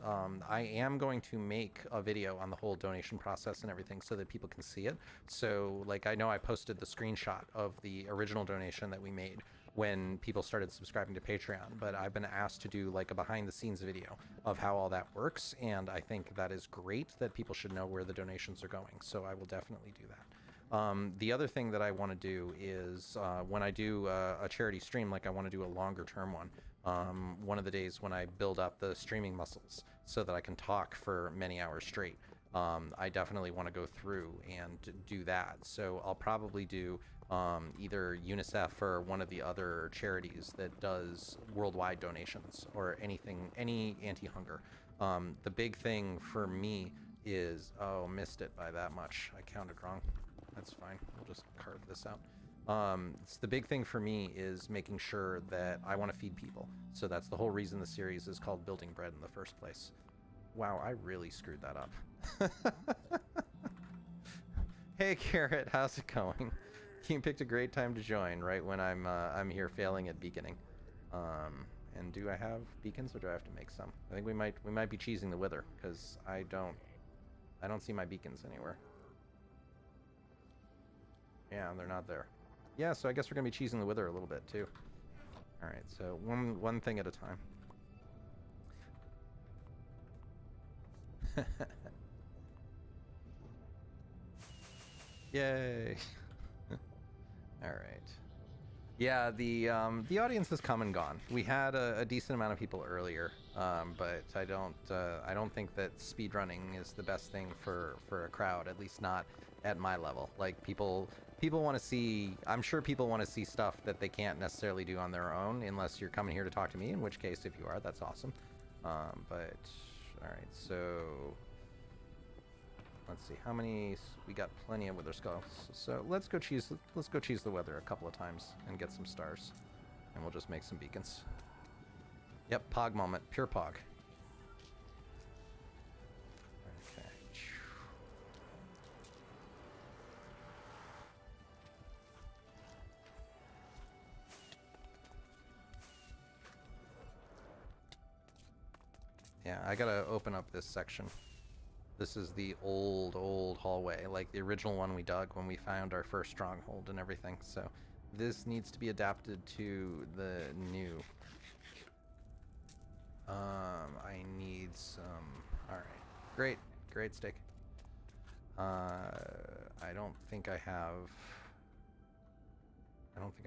I am going to make a video on the whole donation process and everything so that people can see it. So, like, I know I posted the screenshot of the original donation that we made when people started subscribing to Patreon, but I've been asked to do like a behind the scenes video of how all that works, and I think that is great that people should know where the donations are going, so I will definitely do that. The other thing that I want to do is when I do a charity stream, like I want to do a longer term one, one of the days when I build up the streaming muscles so that I can talk for many hours straight. I definitely want to go through and do that, so I'll probably do either UNICEF or one of the other charities that does worldwide donations or anything, any anti-hunger. The big thing for me is, oh, missed it by that much. I counted wrong. That's fine. We'll just carve this out. It's the big thing for me is making sure that I want to feed people. So that's the whole reason the series is called Building Bread in the first place. Wow, I really screwed that up. Hey, Carrot, how's it going? You picked a great time to join, right when I'm here failing at beaconing. And do I have beacons or do I have to make some? I think we might be cheesing the wither because I don't see my beacons anywhere. Yeah, they're not there. Yeah, so I guess we're gonna be cheesing the wither a little bit too. All right, so one thing at a time. Yay! All right. Yeah, the audience has come and gone. We had a decent amount of people earlier, but I don't think that speedrunning is the best thing for a crowd, at least not at my level. Like people want to see. I'm sure people want to see stuff that they can't necessarily do on their own, unless you're coming here to talk to me. In which case, if you are, that's awesome. But all right, so. Let's see how many. We got plenty of wither skulls. So let's go cheese the wither a couple of times and get some stars, and we'll just make some beacons. Yep, pog moment, pure pog. Okay. Yeah, I gotta open up this section. This is the old hallway, like the original one we dug when we found our first stronghold and everything. So this needs to be adapted to the new. I need some. All right, great steak. I don't think I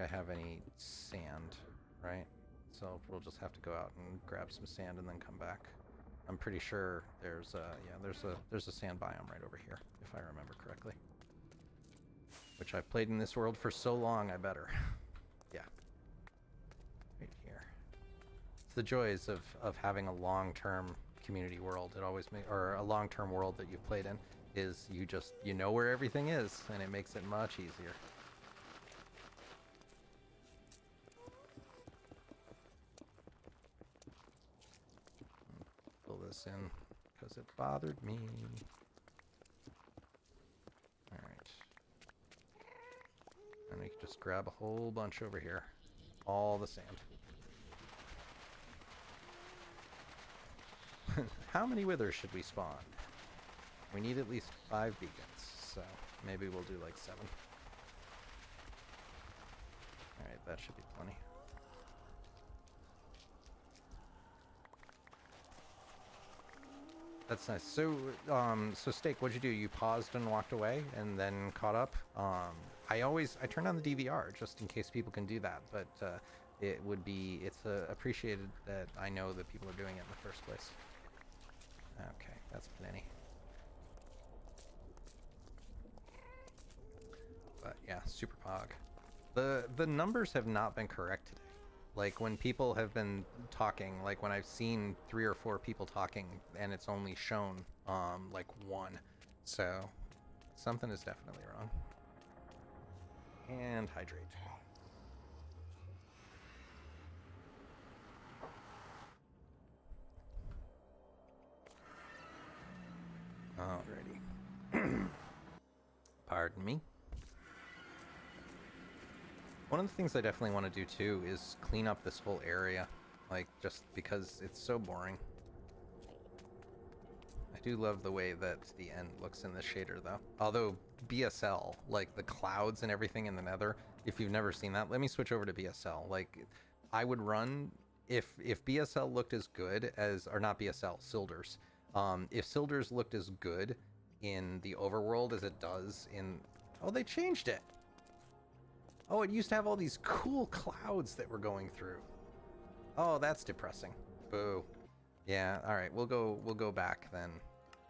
have any sand, right? So we'll just have to go out and grab some sand and then come back. I'm pretty sure there's a sand biome right over here, if I remember correctly. Which I've played in this world for so long, I better. Yeah. Right here. It's the joys of having a long-term community world. It always or a long-term world that you've played in is you know where everything is, and it makes it much easier. This in because it bothered me. All right, and we can just grab a whole bunch over here, all the sand. How many withers should we spawn? We need at least 5 beacons, so maybe we'll do like 7. All right, that should be plenty. That's nice. So, so Steak, what'd you do? You paused and walked away, and then caught up. I turn on the DVR just in case people can do that, but it's appreciated that I know that people are doing it in the first place. Okay, that's plenty. But yeah, super pog. The numbers have not been correct today. Like when people have been talking, like when I've seen 3 or 4 people talking and it's only shown like 1. So something is definitely wrong. And hydrate. Alrighty. Pardon me. One of the things I definitely want to do too is clean up this whole area, like just because it's so boring. I do love the way that the end looks in the shader though. Although BSL, like the clouds and everything in the nether, if you've never seen that, let me switch over to BSL. Like I would run, if BSL looked as good as, or not BSL, Silders. If Silders looked as good in the overworld as it does in, oh, they changed it. Oh, it used to have all these cool clouds that were going through. Oh, that's depressing. Boo. Yeah, all right, we'll go back then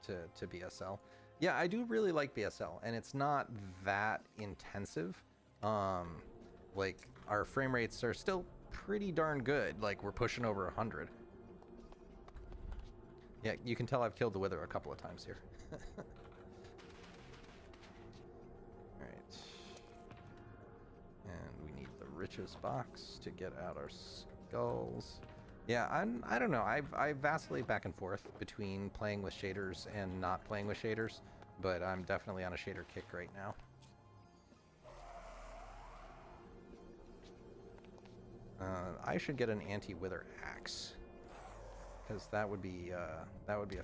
to BSL. Yeah, I do really like BSL, and it's not that intensive. Like our frame rates are still pretty darn good. Like we're pushing over 100. Yeah, you can tell I've killed the wither a couple of times here. Alright. And we need the richest box to get out our skulls. Yeah, I don't know. I vacillate back and forth between playing with shaders and not playing with shaders, but I'm definitely on a shader kick right now. I should get an anti-wither axe, because that would be a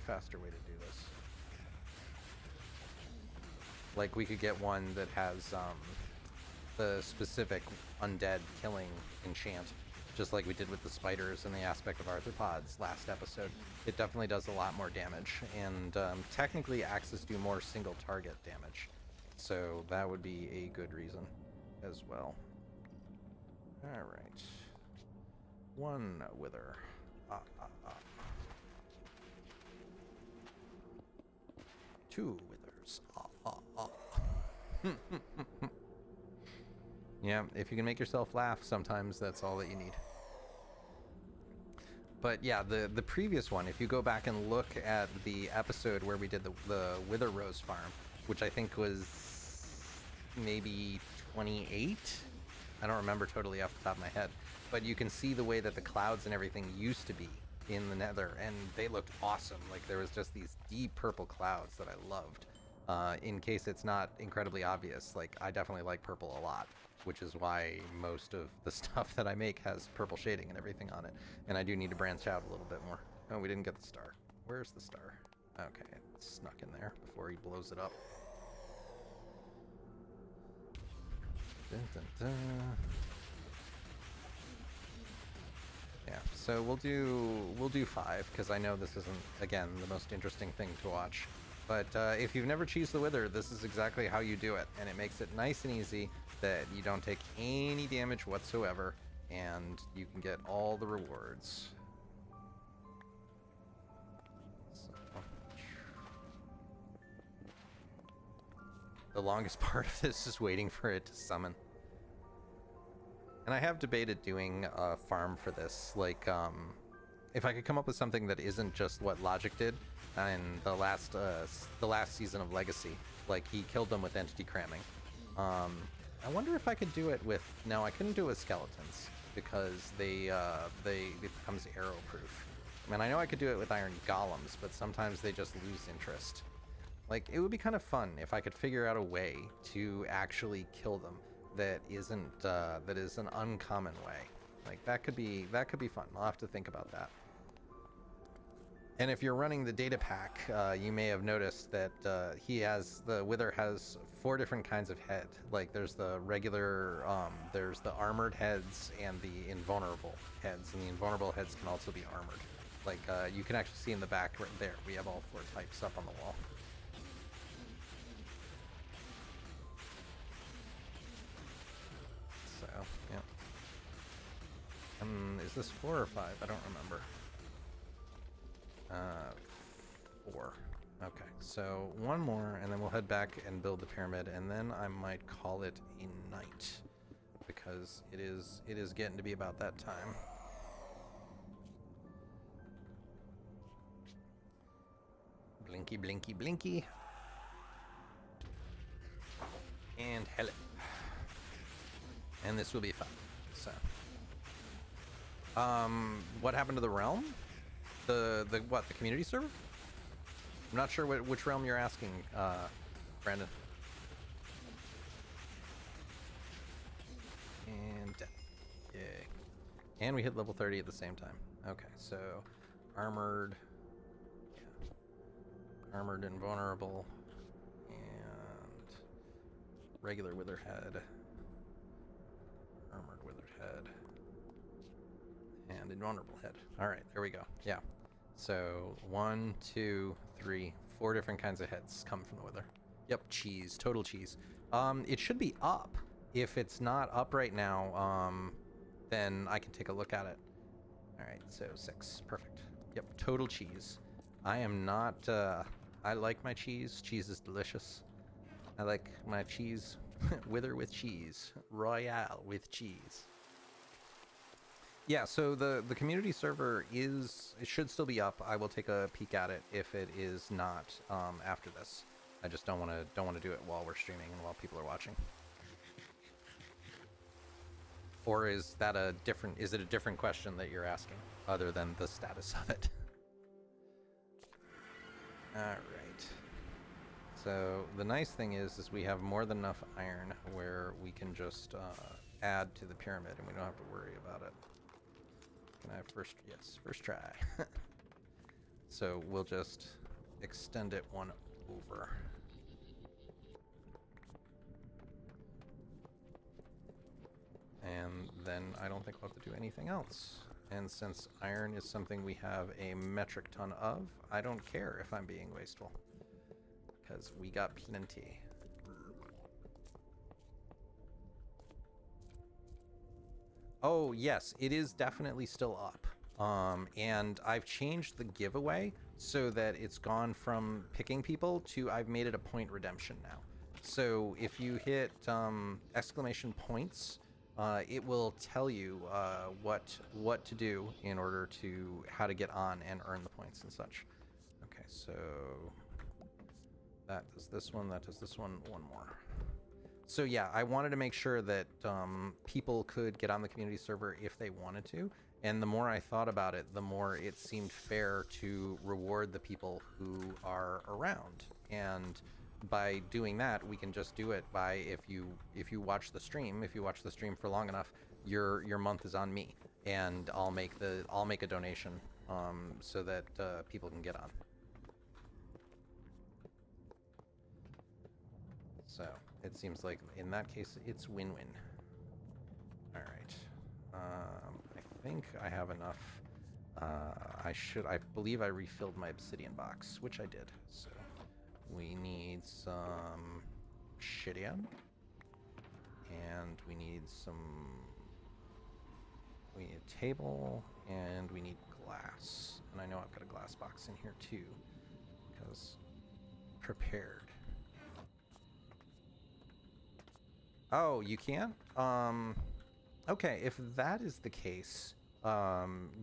faster way to do this. Like, we could get one that has the specific undead killing enchant, just like we did with the spiders and the aspect of arthropods last episode. It definitely does a lot more damage, and technically axes do more single target damage, so that would be a good reason as well. Alright. One wither. Two withers. Yeah, if you can make yourself laugh, sometimes that's all that you need. But yeah, the previous one, if you go back and look at the episode where we did the Wither Rose farm, which I think was maybe 28? I don't remember totally off the top of my head. But you can see the way that the clouds and everything used to be in the nether, and they looked awesome. Like, there was just these deep purple clouds that I loved. In case it's not incredibly obvious, like, I definitely like purple a lot, which is why most of the stuff that I make has purple shading and everything on it. And I do need to branch out a little bit more. Oh, we didn't get the star. Where's the star? Okay, it snuck in there before he blows it up. Dun, dun, dun. Yeah, so we'll do 5, because I know this isn't, again, the most interesting thing to watch. But if you've never cheesed the Wither, this is exactly how you do it, and it makes it nice and easy that you don't take any damage whatsoever, and you can get all the rewards. So, the longest part of this is waiting for it to summon. And I have debated doing a farm for this, like, if I could come up with something that isn't just what Logic did in the last season of Legacy, like he killed them with entity cramming. I wonder if I could do it with, no, I couldn't do it with skeletons, because it becomes arrow proof. I mean, I know I could do it with iron golems, but sometimes they just lose interest. Like, it would be kind of fun if I could figure out a way to actually kill them that is an uncommon way. Like, that could be fun. I'll have to think about that. And if you're running the data pack, you may have noticed that the Wither has 4 different kinds of head. Like, there's the regular, there's the armored heads and the invulnerable heads, and the invulnerable heads can also be armored. Like, you can actually see in the back right there, we have all 4 types up on the wall. So, yeah. Is this 4 or 5? I don't remember. 4. Okay, so one more, and then we'll head back and build the pyramid, and then I might call it a night, because it is getting to be about that time. Blinky, blinky, blinky. And hell it. And this will be fun. So, what happened to the realm? The community server? I'm not sure which realm you're asking, Brandon. And yay. And we hit level 30 at the same time. Okay, so armored, yeah. Armored invulnerable, and regular withered head. Armored withered head. And invulnerable head. Alright, there we go. Yeah. So 1, 2, 3, 4 different kinds of heads come from the Wither. Yep, cheese, total cheese. It should be up. If it's not up right now, then I can take a look at it. Alright, so 6. Perfect. Yep, total cheese. I am not, I like my cheese. Cheese is delicious. I like my cheese. Wither with cheese. Royale with cheese. Yeah, so the community server it should still be up. I will take a peek at it if it is not after this. I just don't want to do it while we're streaming and while people are watching. Or is it a different question that you're asking other than the status of it? All right. So the nice thing is we have more than enough iron where we can just add to the pyramid, and we don't have to worry about it. Can I first? Yes, first try. So we'll just extend it one over. And then I don't think we'll have to do anything else. And since iron is something we have a metric ton of, I don't care if I'm being wasteful, because we got plenty. Oh, yes, it is definitely still up. And I've changed the giveaway so that it's gone from picking people to I've made it a point redemption now. So if you hit exclamation points, it will tell you what to do in order to how to get on and earn the points and such. Okay, so that does this one, that does this one more. So yeah, I wanted to make sure that people could get on the community server if they wanted to. And the more I thought about it, the more it seemed fair to reward the people who are around. And by doing that, we can just do it by if you watch the stream, for long enough, your month is on me, and I'll make a donation so that people can get on. So it seems like in that case it's win-win. All right. I think I have enough. I believe I refilled my obsidian box, which I did. So we need some obsidian, and we need a table, and we need glass. And I know I've got a glass box in here too, because prepared. Oh, you can? Okay, if that is the case,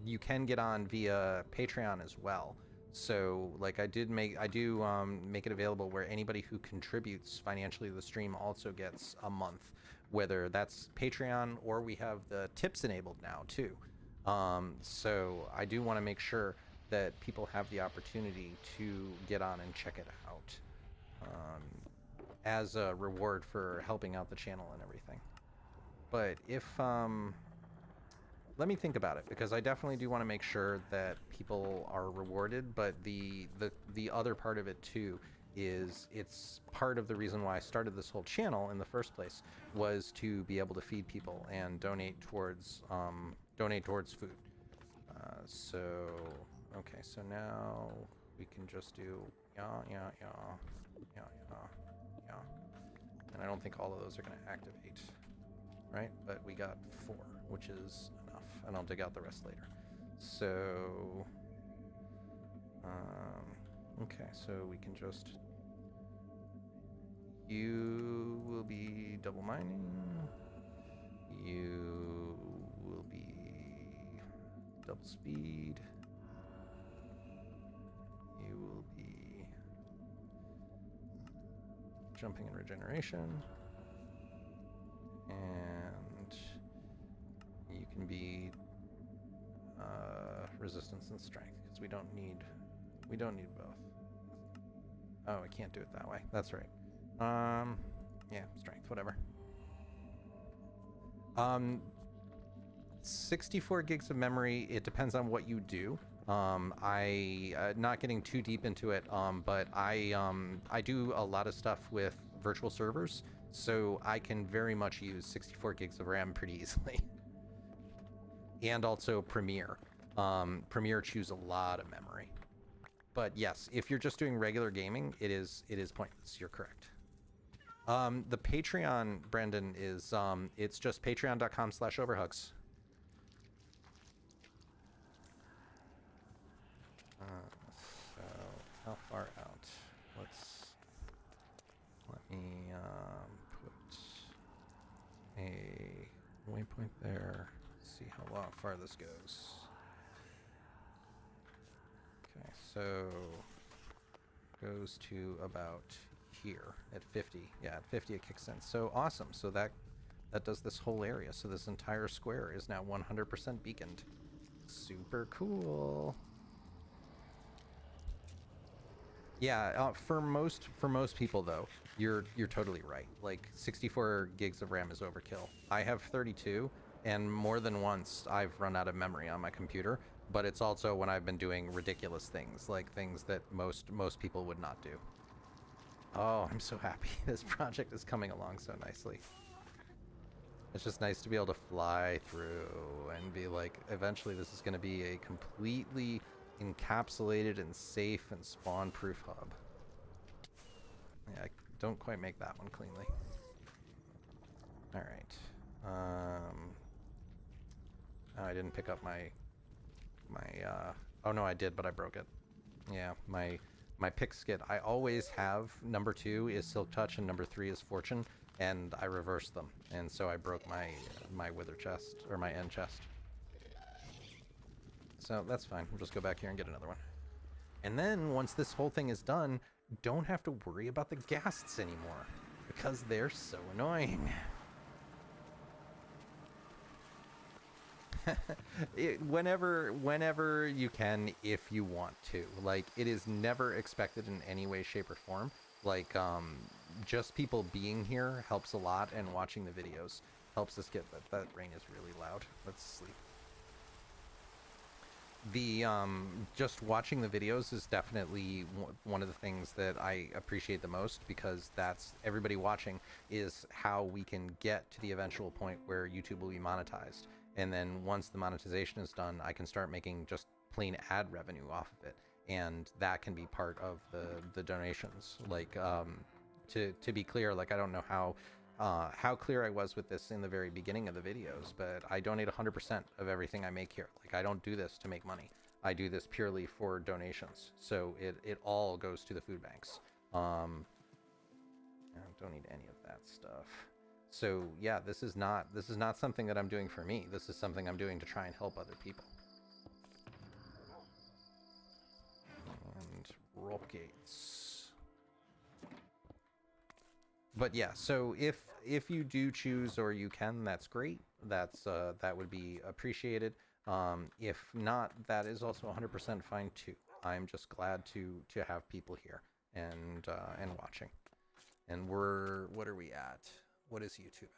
you can get on via Patreon as well. So, like, I do make it available where anybody who contributes financially to the stream also gets a month, whether that's Patreon or we have the tips enabled now too. So I do want to make sure that people have the opportunity to get on and check it out. As a reward for helping out the channel and everything. But if let me think about it, because I definitely do want to make sure that people are rewarded, but the other part of it too is it's part of the reason why I started this whole channel in the first place was to be able to feed people and donate towards food. So okay, so now we can just do yeah. And I don't think all of those are going to activate, right? But we got 4, which is enough, and I'll dig out the rest later. So, okay, so we can just, you will be double mining, you will be double speed, you will be jumping and regeneration, and you can be resistance and strength, because we don't need both. Oh, I can't do it that way. That's right. Yeah, strength, whatever. 64 gigs of memory. It depends on what you do. Not getting too deep into it, but I do a lot of stuff with virtual servers, so I can very much use 64 gigs of RAM pretty easily. And also Premiere. Premiere chews a lot of memory. But yes, if you're just doing regular gaming, it is pointless. You're correct. The Patreon, Brendan, is it's just patreon.com/overhugs. So how far out? Let me put a waypoint there. See how far this goes. Okay, so goes to about here at 50. Yeah, at 50 it kicks in. So awesome. So that does this whole area. So this entire square is now 100% beaconed. Super cool. Yeah, for most people though, You're totally right. Like 64 gigs of RAM is overkill. I have 32, and more than once I've run out of memory on my computer, but it's also when I've been doing ridiculous things, like things that most people would not do. Oh, I'm so happy. This project is coming along so nicely. It's just nice to be able to fly through and be like, eventually this is going to be a completely encapsulated and safe and spawn-proof hub. Yeah, I don't quite make that one cleanly. All right. Oh, I didn't pick up my oh no, I did, but I broke it. Yeah, my pick skit. I always have number 2 is Silk Touch and number 3 is Fortune, and I reversed them, and so I broke my wither chest, or my end chest. So that's fine. We'll just go back here and get another one. And then once this whole thing is done, don't have to worry about the ghasts anymore, because they're so annoying. Whenever you can, if you want to. Like, it is never expected in any way, shape, or form. Like, just people being here helps a lot, and watching the videos helps us get that rain is really loud. Let's sleep. The just watching the videos is definitely one of the things that I appreciate the most, because that's everybody watching is how we can get to the eventual point where YouTube will be monetized. And then once the monetization is done, I can start making just plain ad revenue off of it, and that can be part of the donations. Like, to be clear, like, I don't know how clear I was with this in the very beginning of the videos, but I donate 100% of everything I make here. Like, I don't do this to make money. I do this purely for donations. So it all goes to the food banks. I don't need any of that stuff. So yeah, this is not something that I'm doing for me. This is something I'm doing to try and help other people. And rope gates. But yeah, so if you do choose, or you can, that's great. That's that would be appreciated. If not, that is also 100% fine too. I'm just glad to have people here and watching. And what are we at? What is YouTube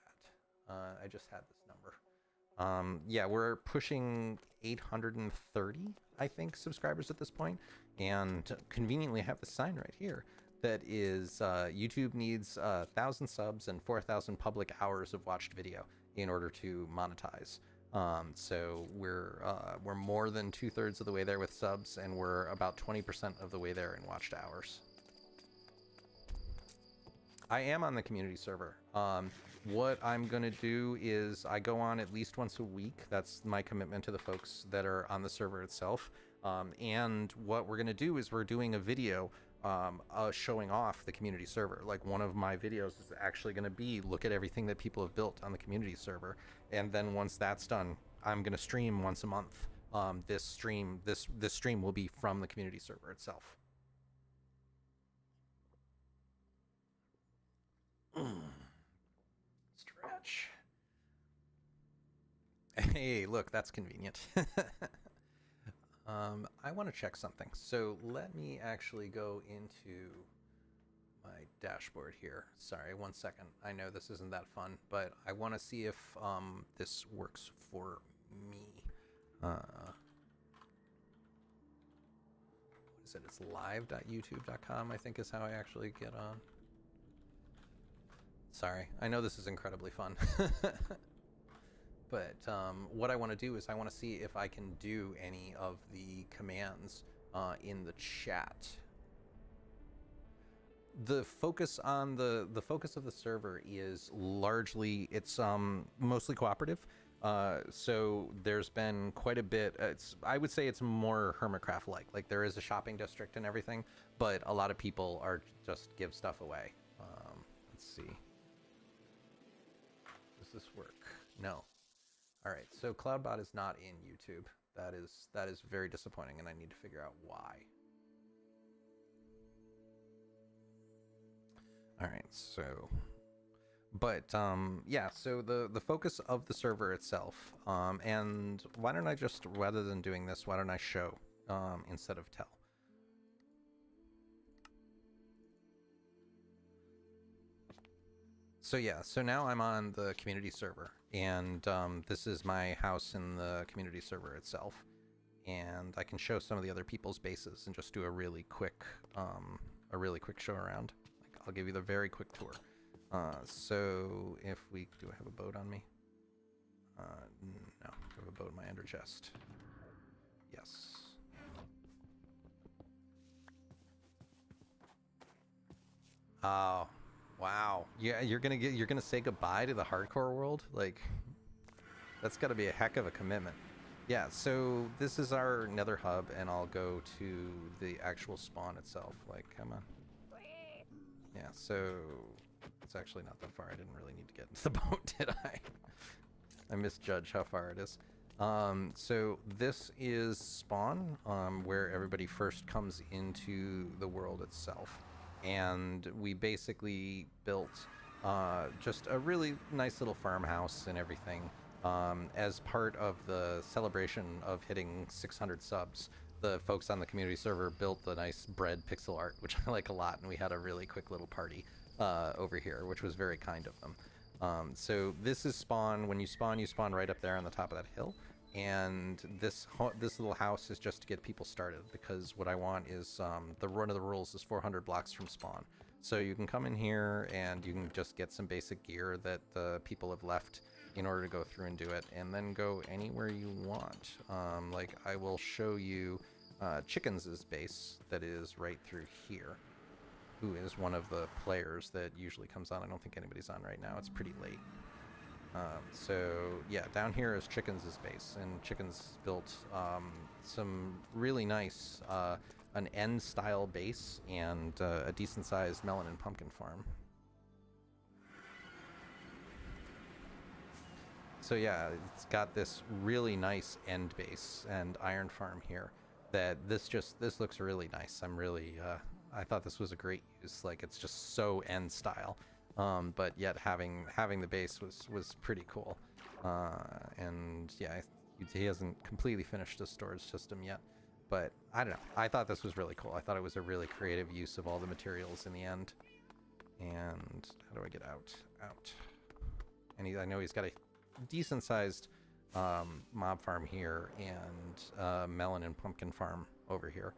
at? I just had this number. Yeah, we're pushing 830, I think, subscribers at this point. And conveniently, I have the sign right here that is YouTube needs 1,000 subs and 4,000 public hours of watched video in order to monetize. So we're more than 2/3 of the way there with subs, and we're about 20% of the way there in watched hours. I am on the community server. What I'm going to do is I go on at least once a week. That's my commitment to the folks that are on the server itself. And what we're going to do is we're doing a video showing off the community server. Like, one of my videos is actually going to be look at everything that people have built on the community server. And then once that's done, I'm going to stream once a month. This stream will be from the community server itself. Stretch. Hey, look, that's convenient. I want to check something. So let me actually go into my dashboard here. Sorry, 1 second. I know this isn't that fun, but I want to see if this works for me. What is it? It's live.youtube.com, I think, is how I actually get on. Sorry, I know this is incredibly fun. But what I want to do is I want to see if I can do any of the commands in the chat. The focus on the focus of the server is largely, it's mostly cooperative. So there's been quite a bit. I would say it's more Hermitcraft like there is a shopping district and everything, but a lot of people are just give stuff away. Let's see. Does this work? No. All right, so CloudBot is not in YouTube. That is very disappointing, and I need to figure out why. All right, so, but yeah, so the focus of the server itself, and why don't I just, rather than doing this, why don't I show instead of tell? So yeah, so now I'm on the community server, and this is my house in the community server itself, and I can show some of the other people's bases and just do a really quick show around. Like, I'll give you the very quick tour. So if we do, I have a boat on me? No, I have a boat in my ender chest. Yes. Oh. Wow. Yeah, you're gonna say goodbye to the hardcore world? Like, that's gotta be a heck of a commitment. Yeah, so this is our nether hub, and I'll go to the actual spawn itself. Like, come on. Yeah, so it's actually not that far. I didn't really need to get into the boat, did I? I misjudged how far it is. So this is spawn, where everybody first comes into the world itself. And we basically built just a really nice little farmhouse and everything. As part of the celebration of hitting 600 subs, the folks on the community server built the nice bread pixel art, which I like a lot, and we had a really quick little party over here, which was very kind of them. So this is spawn. When you spawn right up there on the top of that hill. And this little house is just to get people started, because what I want is one of the rules is 400 blocks from spawn. So you can come in here and you can just get some basic gear that the people have left in order to go through and do it, and then go anywhere you want. Like, I will show you Chickens' base that is right through here, who is one of the players that usually comes on. I don't think anybody's on right now. It's pretty late. So yeah, down here is Chickens' base, and Chickens built some really nice an end style base and a decent sized melon and pumpkin farm. So yeah, it's got this really nice end base and iron farm here that this looks really nice. I'm really I thought this was a great use. Like, it's just so end style. But yet having the base was pretty cool. And yeah, he hasn't completely finished the storage system yet, but I don't know. I thought this was really cool. I thought it was a really creative use of all the materials in the end. And how do I get out? And I know he's got a decent sized mob farm here, and melon and pumpkin farm over here.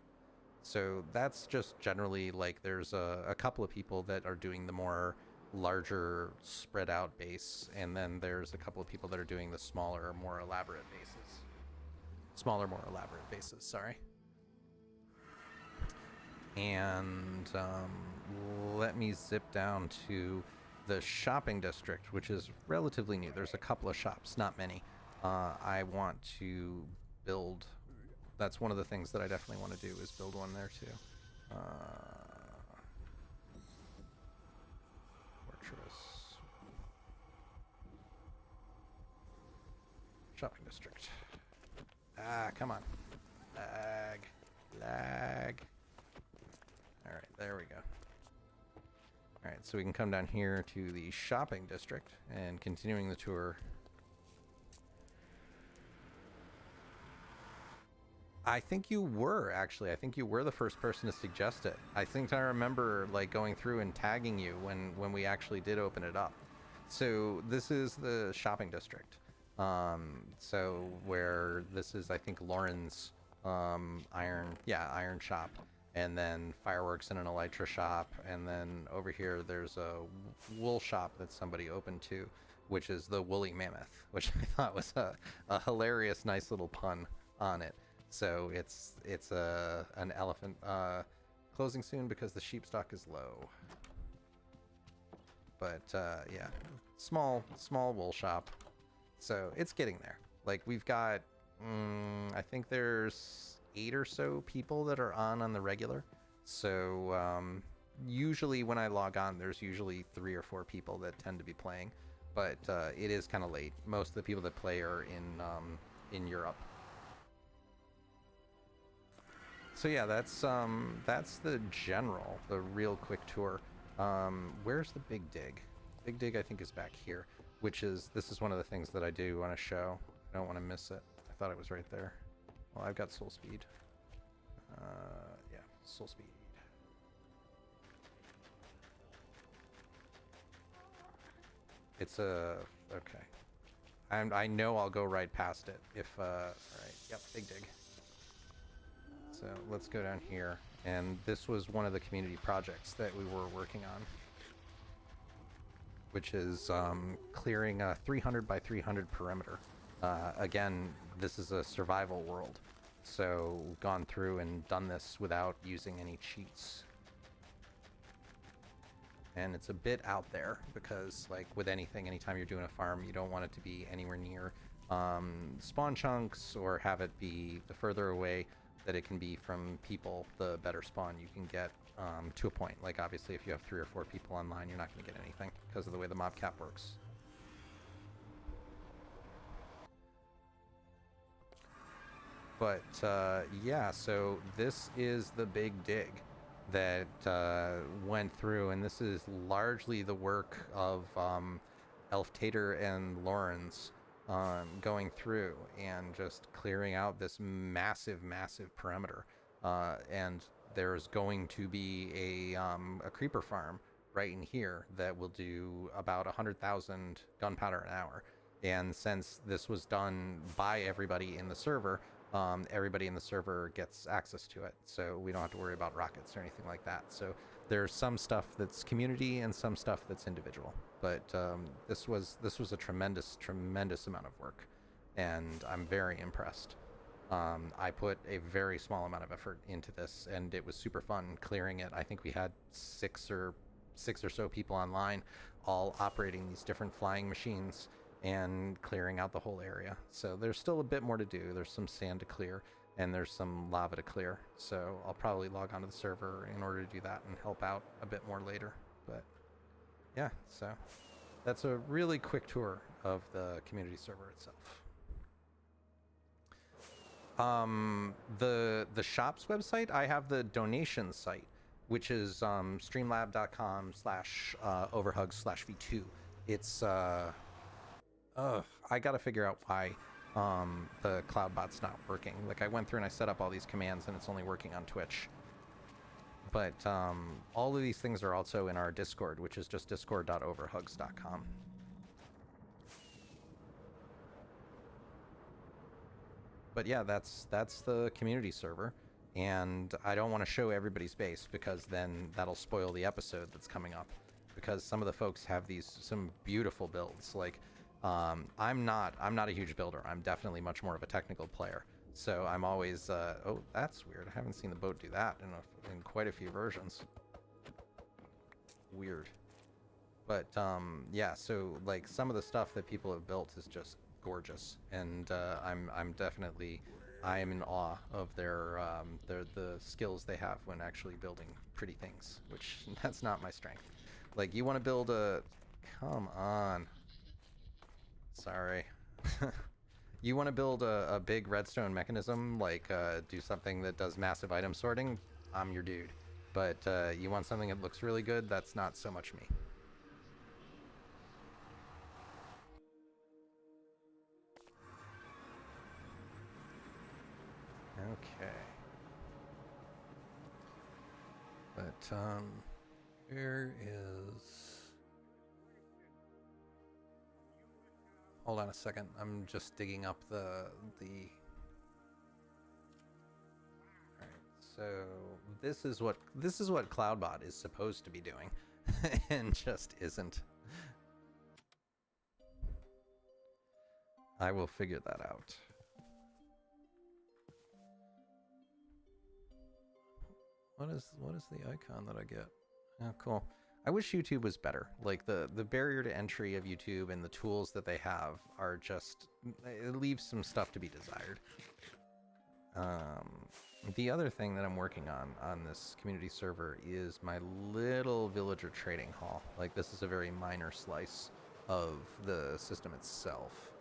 So that's just generally, like, there's a couple of people that are doing the more larger spread out base, and then there's a couple of people that are doing the smaller, more elaborate bases. Sorry. And let me zip down to the shopping district, which is relatively new. There's a couple of shops, not many. I want to build. That's one of the things that I definitely want to do, is build one there too. Shopping district. Come on. Lag. Alright, there we go. Alright, so we can come down here to the shopping district, and continuing the tour. I think you were, actually. I think you were the first person to suggest it. I think I remember, like, going through and tagging you when we actually did open it up. So this is the shopping district. So where this is, I think, Lauren's iron shop, and then fireworks and an elytra shop, and then over here there's a wool shop that somebody opened too, which is the Woolly Mammoth, which I thought was a hilarious, nice little pun on it. So it's an elephant closing soon because the sheep stock is low. But yeah, small wool shop. So it's getting there. Like, we've got, I think there's 8 or so people that are on the regular. So usually when I log on, there's usually 3 or 4 people that tend to be playing. But it is kind of late. Most of the people that play are in Europe. So yeah, that's the real quick tour. Where's the Big Dig? Big Dig, I think, is back here. This is one of the things that I do want to show. I don't want to miss it. I thought it was right there. Well, I've got soul speed. Yeah, soul speed. It's a... Okay. I know I'll go right past it if... Alright, yep, big dig. So let's go down here. And this was one of the community projects that we were working on, which is clearing a 300 by 300 perimeter. Again, this is a survival world, so we've gone through and done this without using any cheats. And it's a bit out there because, like with anything, anytime you're doing a farm, you don't want it to be anywhere near spawn chunks, or have it be the further away that it can be from people, the better spawn you can get to a point. Like obviously if you have 3 or 4 people online, you're not going to get anything because of the way the mob cap works. But yeah, so this is the big dig that went through, and this is largely the work of Elf Tater and Lawrence going through and just clearing out this massive perimeter. And there's going to be a creeper farm right in here that will do about 100,000 gunpowder an hour. And since this was done by everybody in the server, everybody in the server gets access to it, so we don't have to worry about rockets or anything like that. So there's some stuff that's community and some stuff that's individual, but this was a tremendous amount of work, and I'm very impressed. I put a very small amount of effort into this, and it was super fun clearing it. I think we had six or so people online, all operating these different flying machines and clearing out the whole area. So there's still a bit more to do. There's some sand to clear, and there's some lava to clear. So I'll probably log onto the server in order to do that and help out a bit more later. But yeah, so that's a really quick tour of the community server itself. The shop's website, I have the donation site, which is streamlab.com/overhug/v2. It's I gotta figure out why the CloudBot's not working. Like, I went through and I set up all these commands and it's only working on Twitch. But all of these things are also in our Discord, which is just discord.overhugs.com. But yeah, that's the community server, and I don't want to show everybody's base because then that'll spoil the episode that's coming up, because some of the folks have some beautiful builds. Like, I'm not a huge builder. I'm definitely much more of a technical player. So I'm always, oh, that's weird. I haven't seen the boat do that in quite a few versions. Weird. But yeah, so like some of the stuff that people have built is just gorgeous, and I am in awe of the skills they have when actually building pretty things, which that's not my strength. Like, you want to build come on. Sorry. You want to build a big redstone mechanism, like do something that does massive item sorting, I'm your dude. But you want something that looks really good, that's not so much me. Okay. But here is... Hold on a second. I'm just digging up the... Alright, so this is what CloudBot is supposed to be doing and just isn't. I will figure that out. What is the icon that I get? Oh, cool. I wish YouTube was better. Like, the barrier to entry of YouTube and the tools that they have are just, it leaves some stuff to be desired. The other thing that I'm working on this community server is my little villager trading hall. Like, this is a very minor slice of the system itself.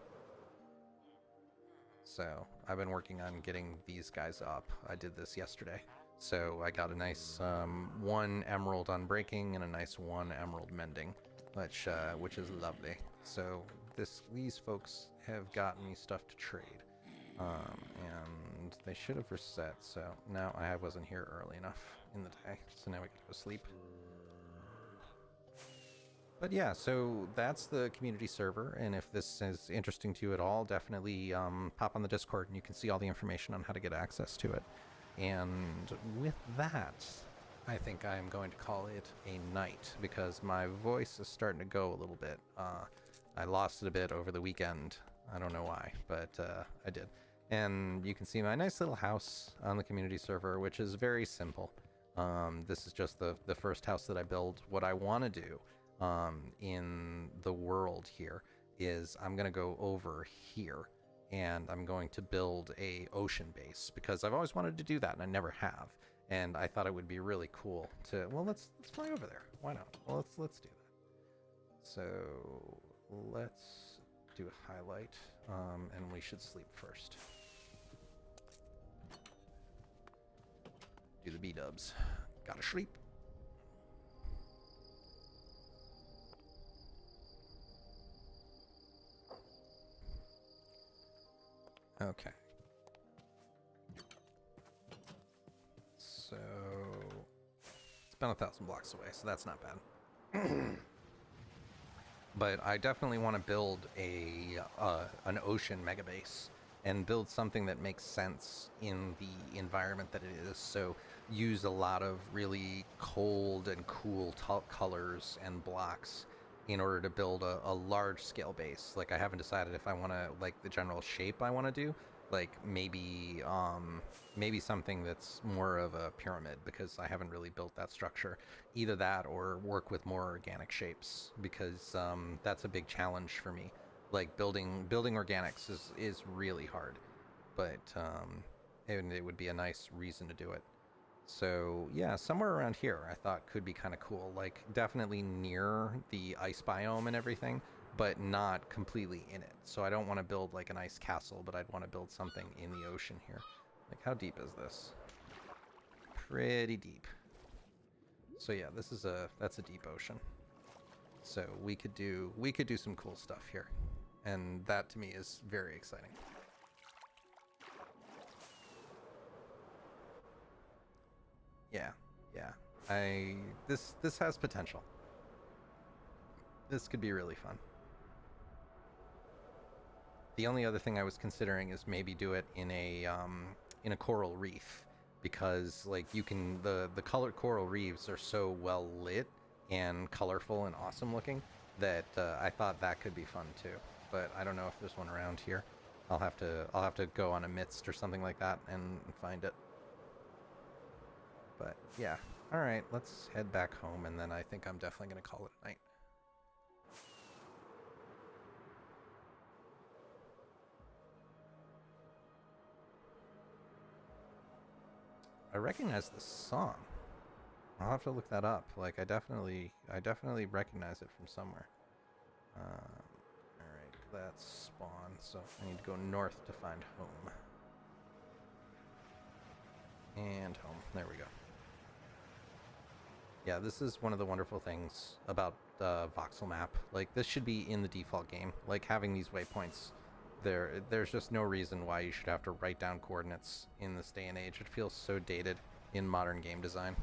So I've been working on getting these guys up. I did this yesterday. So I got a nice 1 emerald unbreaking and a nice 1 emerald mending, which is lovely. So these folks have gotten me stuff to trade, and they should have reset. So now I wasn't here early enough in the day, so now we can go sleep. But yeah, so that's the community server, and if this is interesting to you at all, definitely pop on the Discord and you can see all the information on how to get access to it. And with that, I think I'm going to call it a night because my voice is starting to go a little bit. I lost it a bit over the weekend. I don't know why, but I did. And you can see my nice little house on the community server, which is very simple. This is just the first house that I build. What I want to do in the world here is I'm going to go over here and I'm going to build a ocean base because I've always wanted to do that and I never have. And I thought it would be really cool to, well, let's fly over there. Why not? Well, let's do that. So let's do a highlight, and we should sleep first. Do the B-dubs. Gotta sleep. Okay. So it's been 1,000 blocks away, so that's not bad. But I definitely want to build an ocean mega base and build something that makes sense in the environment that it is. So use a lot of really cold and cool colors and blocks in order to build a large scale base. Like I haven't decided if I want to, like the general shape I want to do, like maybe something that's more of a pyramid because I haven't really built that structure. Either that or work with more organic shapes because that's a big challenge for me. Like building organics is really hard, but and it would be a nice reason to do it. So yeah, somewhere around here I thought could be kind of cool, like definitely near the ice biome and everything, but not completely in it. So I don't want to build like an ice castle, but I'd want to build something in the ocean here. Like how deep is this? Pretty deep. So yeah, that's a deep ocean. So we could do some cool stuff here. And that to me is very exciting. Yeah. This has potential. This could be really fun. The only other thing I was considering is maybe do it in a coral reef because like you can the colored coral reefs are so well lit and colorful and awesome looking that I thought that could be fun too. But I don't know if there's one around here. I'll have to go on a midst or something like that and find it. But yeah, all right, let's head back home, and then I think I'm definitely gonna call it a night. I recognize the song. I'll have to look that up. Like I definitely recognize it from somewhere. All right, that's spawn. So I need to go north to find home. And home. There we go. Yeah, this is one of the wonderful things about voxel map. Like this should be in the default game. Like having these waypoints. There's just no reason why you should have to write down coordinates in this day and age. It feels so dated in modern game design.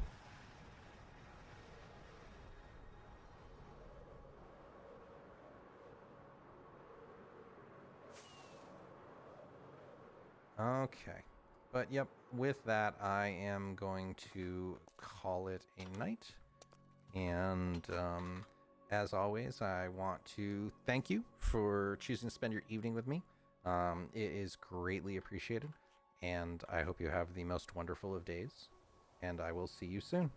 Okay. But yep, with that, I am going to call it a night. And as always, I want to thank you for choosing to spend your evening with me. It is greatly appreciated. And I hope you have the most wonderful of days. And I will see you soon.